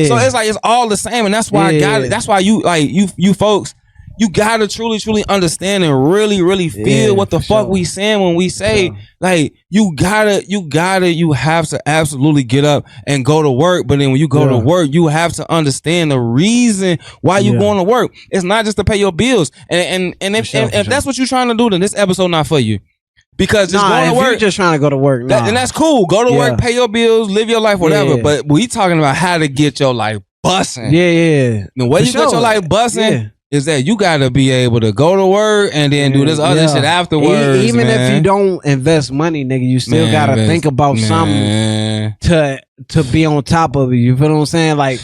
So it's like it's all the same, and that's why I got it. That's why you like you folks. You gotta truly understand and really feel what the fuck we saying when we say like you have to absolutely get up and go to work. But then when you go to work, you have to understand the reason why you going to work. It's not just to pay your bills. And if that's what you're trying to do, then this episode not for you. Because just going to work, you're just trying to go to work, and that's cool. Go to work, pay your bills, live your life, whatever. But we talking about how to get your life busting. Yeah. The way you get your life busting is that you got to be able to go to work and then do this other shit afterwards. Even if you don't invest money, nigga, you still got to think about something to be on top of it. You feel what I'm saying? Like,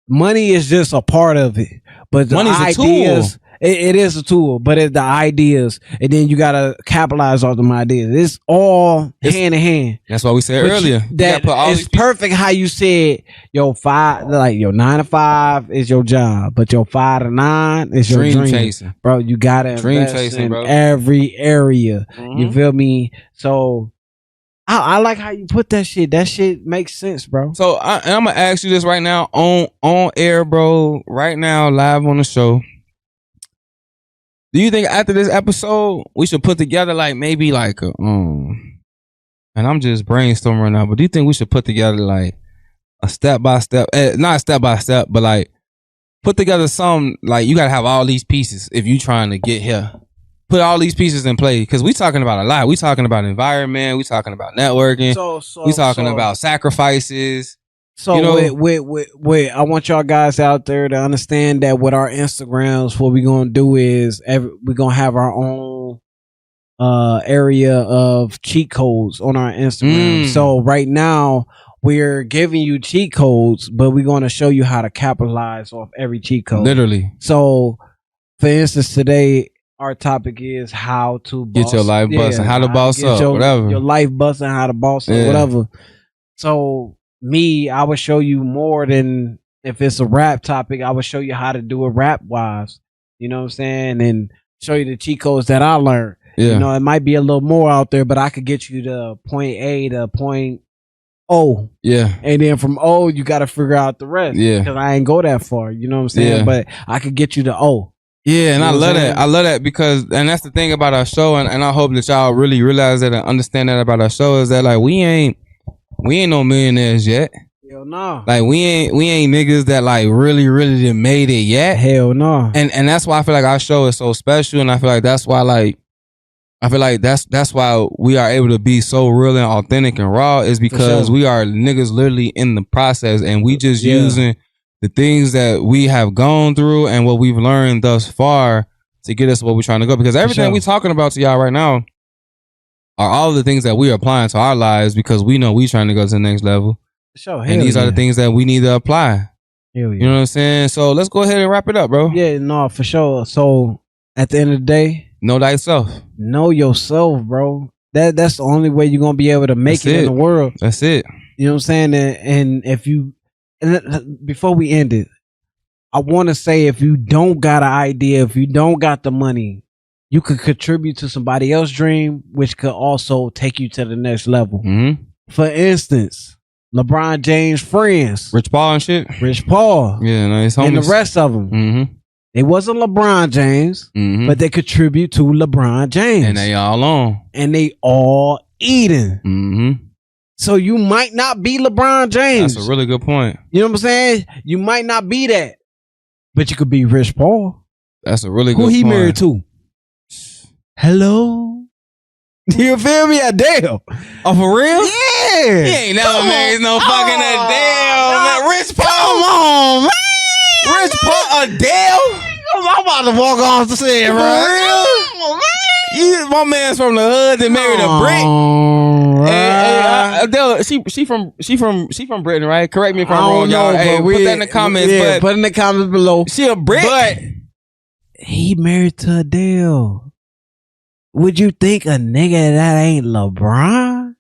money is just a part of it. But the money's ideas It is a tool, but it's the ideas, and then you gotta capitalize on them ideas. It's all hand in hand. That's why we said earlier. That it's perfect how you said your 9 to 5 is your job, but your 5 to 9 is your dream chasing, bro. You gotta invest in bro. every area. You feel me? So I like how you put that shit. That shit makes sense, bro. So I'm gonna ask you this right now on air, bro. Right now, live on the show. Do you think after this episode we should put together like maybe like a and I'm just brainstorming right now, but do you think we should put together like a step by step, not step by step, but like put together some like you gotta have all these pieces if you trying to get here. Put all these pieces in play because we talking about a lot. We talking about environment. We talking about networking. We talking about sacrifices. So wait, I want y'all guys out there to understand that with our Instagrams, what we're gonna do is we're gonna have our own area of cheat codes on our Instagram. So right now we're giving you cheat codes, but we're gonna show you how to capitalize off every cheat code. Literally. So for instance, today our topic is how to get your life busting, how to boss up, whatever. Your life busting, how to boss up, whatever. So I would show you more than if it's a rap topic. I would show you how to do it rap wise. You know what I'm saying? And show you the cheat codes that I learned. Yeah. You know, it might be a little more out there, but I could get you to point A to point O. Yeah. And then from O, you got to figure out the rest. Yeah. Because I ain't go that far. You know what I'm saying? Yeah. But I could get you to O. Yeah, and I love that. I love that because, and that's the thing about our show, and I hope that y'all really realize that and understand that about our show is that like we ain't no millionaires yet. Hell no. Like we ain't niggas that like really done made it yet. Hell no. And that's why I feel like our show is so special, and I feel like that's why that's why we are able to be so real and authentic and raw is because we are niggas literally in the process, and we just using the things that we have gone through and what we've learned thus far to get us where we're trying to go. Because everything we talking about to y'all right now are all the things that we are applying to our lives because we know we trying to go to the next level. And these are the things that we need to apply. You know what I'm saying? So let's go ahead and wrap it up, bro. Yeah, no, for sure. So at the end of the day, know thyself. Know yourself, bro. That's the only way you're gonna be able to make it in the world. That's it. You know what I'm saying? And if you, before we end it, I want to say if you don't got an idea, if you don't got the money, you could contribute to somebody else's dream, which could also take you to the next level. Mm-hmm. For instance, LeBron James' friends, Rich Paul and shit. Rich Paul, yeah, nice homies. And the rest of them. Mm-hmm. They wasn't LeBron James, but they contribute to LeBron James, and they all on, and they all eating. Mm-hmm. So you might not be LeBron James. That's a really good point. You know what I'm saying? You might not be that, but you could be Rich Paul. That's a really good point. Who he point. married to? Hello? You feel me? Adele. Oh, for real? Yeah. He ain't never married no fucking Adele. Man. Rich Paul. Come on, man. Rich Paul, Adele. I'm about to walk off the set, bro. For real? My man's from the hood that married a brick. Right. Adele, she from Britain, right? Correct me if I'm wrong, y'all. Hey, put that in the comments. Yeah, put in the comments below. She a brick, but he married to Adele. Would you think a nigga that ain't LeBron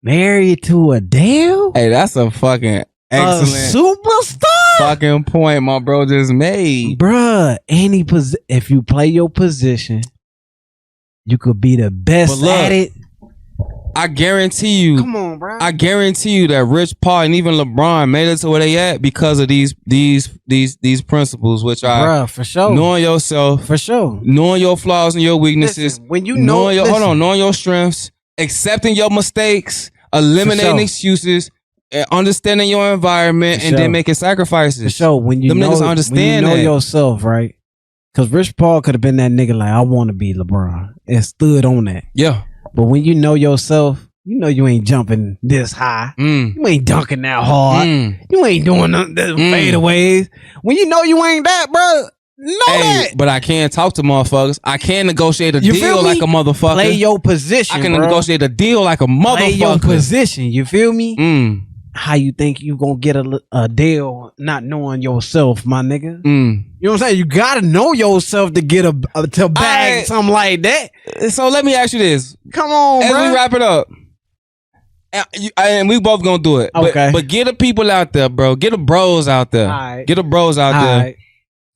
married to Adele? Hey, that's a fucking excellent superstar fucking point my bro just made. Bruh, if you play your position, you could be the best at it. I guarantee you. Come on, bro. I guarantee you that Rich Paul and even LeBron made it to where they at because of these principles, which are bruh, for sure. Knowing yourself, for sure, knowing your flaws and your weaknesses. Listen, when you know, knowing your strengths, accepting your mistakes, eliminating excuses, understanding your environment, and then making sacrifices. For sure, when you know yourself, right? Because Rich Paul could have been that nigga like, I want to be LeBron, and stood on that. Yeah. But when you know yourself, you know you ain't jumping this high. You ain't dunking that hard. You ain't doing none of fadeaways. When you know you ain't that, bro, that. But I can talk to motherfuckers. I can negotiate a deal like a motherfucker. Play your position, I can negotiate a deal like a motherfucker. Play your position. You feel me? how you think you gonna get a deal not knowing yourself, my nigga? You know what I'm saying? You gotta know yourself to get to bag something like that. So let me ask you this. Come on, as bro. we wrap it up, and we both gonna do it. Okay. But get the people out there, bro. Get the bros out there. Right. Get the bros out there.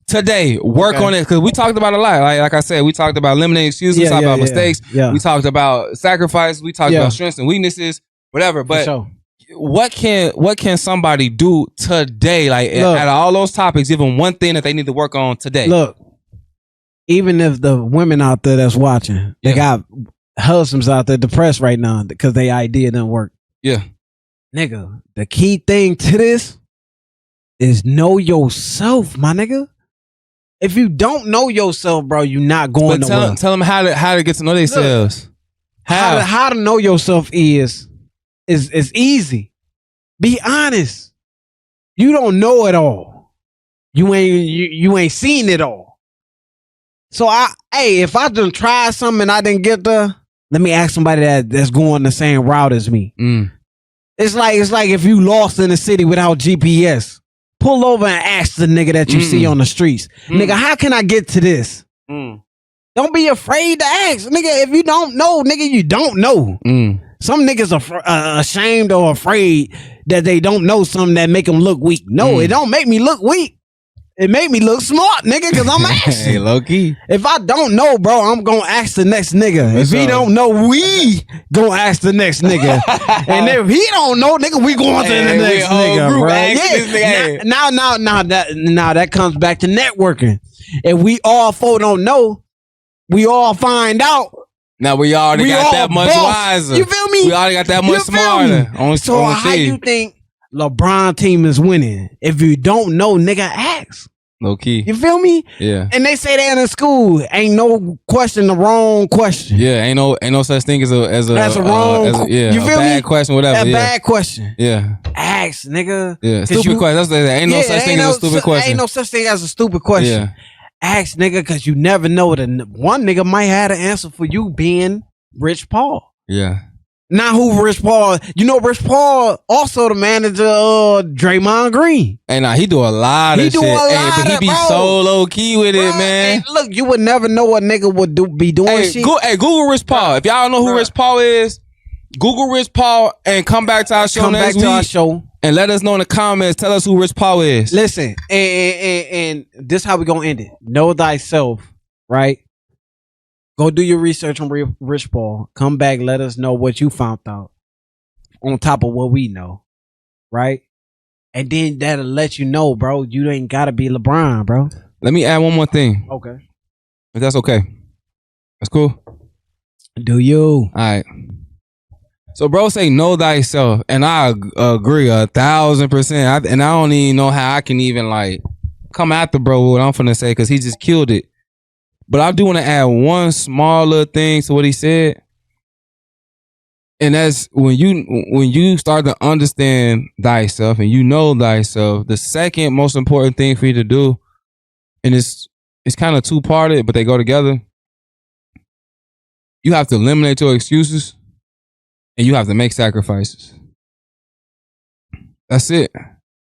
Today, work on it, because we talked about a lot. Like I said, we talked about eliminating excuses. We talked about mistakes. Yeah. We talked about sacrifice. We talked about strengths and weaknesses, whatever. But what can somebody do today? Like out of all those topics, give them one thing that they need to work on today. Look, even if the women out there that's watching, they got husbands out there depressed right now because their idea didn't work. Yeah. Nigga, the key thing to this is know yourself, my nigga. If you don't know yourself, bro, you're not going nowhere. Tell them how to get to know themselves. How to know yourself is easy. Be honest. You don't know it all. You ain't seen it all. So if I done tried something and I didn't get there, let me ask somebody that's going the same route as me. It's like if you lost in the city without GPS. Pull over and ask the nigga that you see on the streets. Nigga, how can I get to this? Don't be afraid to ask. Nigga, if you don't know, nigga, you don't know. Some niggas are ashamed or afraid that they don't know something that make them look weak. No, it don't make me look weak. It made me look smart, nigga, because I'm asking. Hey, low key. If I don't know, bro, I'm going to ask the next nigga. If he don't know, we going to ask the next nigga. And if he don't know, nigga, we going to the next nigga, bro. Now that comes back to networking. If we all four don't know, we all find out. Now we already got that much wiser. You feel me? We already got that much smarter. So how you think LeBron team is winning? If you don't know, nigga, ask. Low key. You feel me? Yeah. And they say that in school. Ain't no question the wrong question. Yeah, ain't no such thing as a wrong you feel bad me? Question, whatever. Bad question. Yeah. Ask, nigga. Yeah. Stupid question. That's ain't no such thing as a stupid question. Ain't no such thing as a stupid question. Yeah. Ask, nigga, because you never know that one nigga might have an answer for you being Rich Paul. Yeah. Not who Rich Paul. You know, Rich Paul also the manager of Draymond Green. Hey, nah, he do a lot of shit. But he be so low key with it, man. Hey, look, you would never know what nigga would be doing shit. Google Rich Paul. If y'all don't know who Rich Paul is, Google Rich Paul and come back to our show next week. And let us know in the comments. Tell us who Rich Paul is. Listen, and this how we gonna end it. Know thyself, right? Go do your research on Rich Paul. Come back, let us know what you found out on top of what we know, right? And then that'll let you know, bro, you ain't gotta be LeBron, bro. Let me add one more thing. Okay. If that's okay. That's cool? Do you? All right. So, bro, say know thyself, and I agree 1,000%. And I don't even know how I can even like come after bro what I'm finna say because he just killed it. But I do want to add one small little thing to what he said, and that's when you start to understand thyself and you know thyself. The second most important thing for you to do, and it's kind of two-parted, but they go together. You have to eliminate your excuses. And you have to make sacrifices. That's it.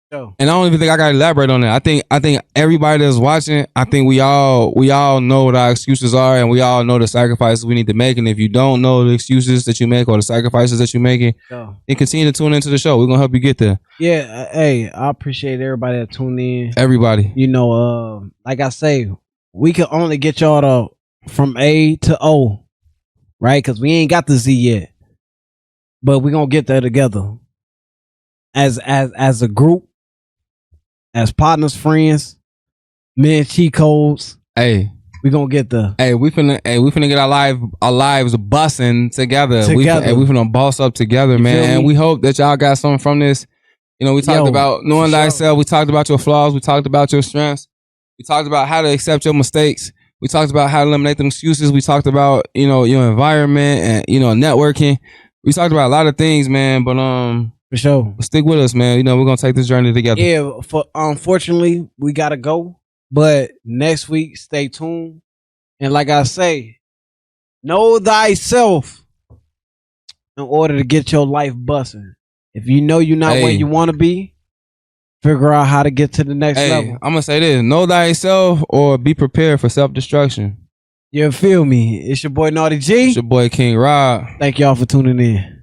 And I don't even think I gotta elaborate on that. I think everybody that's watching, I think we all know what our excuses are, and we all know the sacrifices we need to make. And if you don't know the excuses that you make or the sacrifices that you're making, then continue to tune into the show. We're gonna help you get there. Yeah, hey, I appreciate everybody that tuned in. Everybody. You know, like I say, we can only get y'all from A to O, right? Because we ain't got the Z yet. But we're gonna get there together. As a group, as partners, friends, men, cheat codes. Hey, we gonna get there. Hey, we finna get our lives bussing together. We finna boss up together, man. And we hope that y'all got something from this. You know, we talked about knowing thyself. We talked about your flaws. We talked about your strengths. We talked about how to accept your mistakes. We talked about how to eliminate them excuses. We talked about, you know, your environment and, you know, networking. We talked about a lot of things, man, but for sure, stick with us, man. You know, we're gonna take this journey together. Yeah, unfortunately, we gotta go, but next week, stay tuned. And like I say, know thyself in order to get your life busting. If you know you're not where you want to be, figure out how to get to the next level. I'm gonna say this: know thyself, or be prepared for self-destruction. You feel me? It's your boy Naughty G. It's your boy King Rob. Thank y'all for tuning in.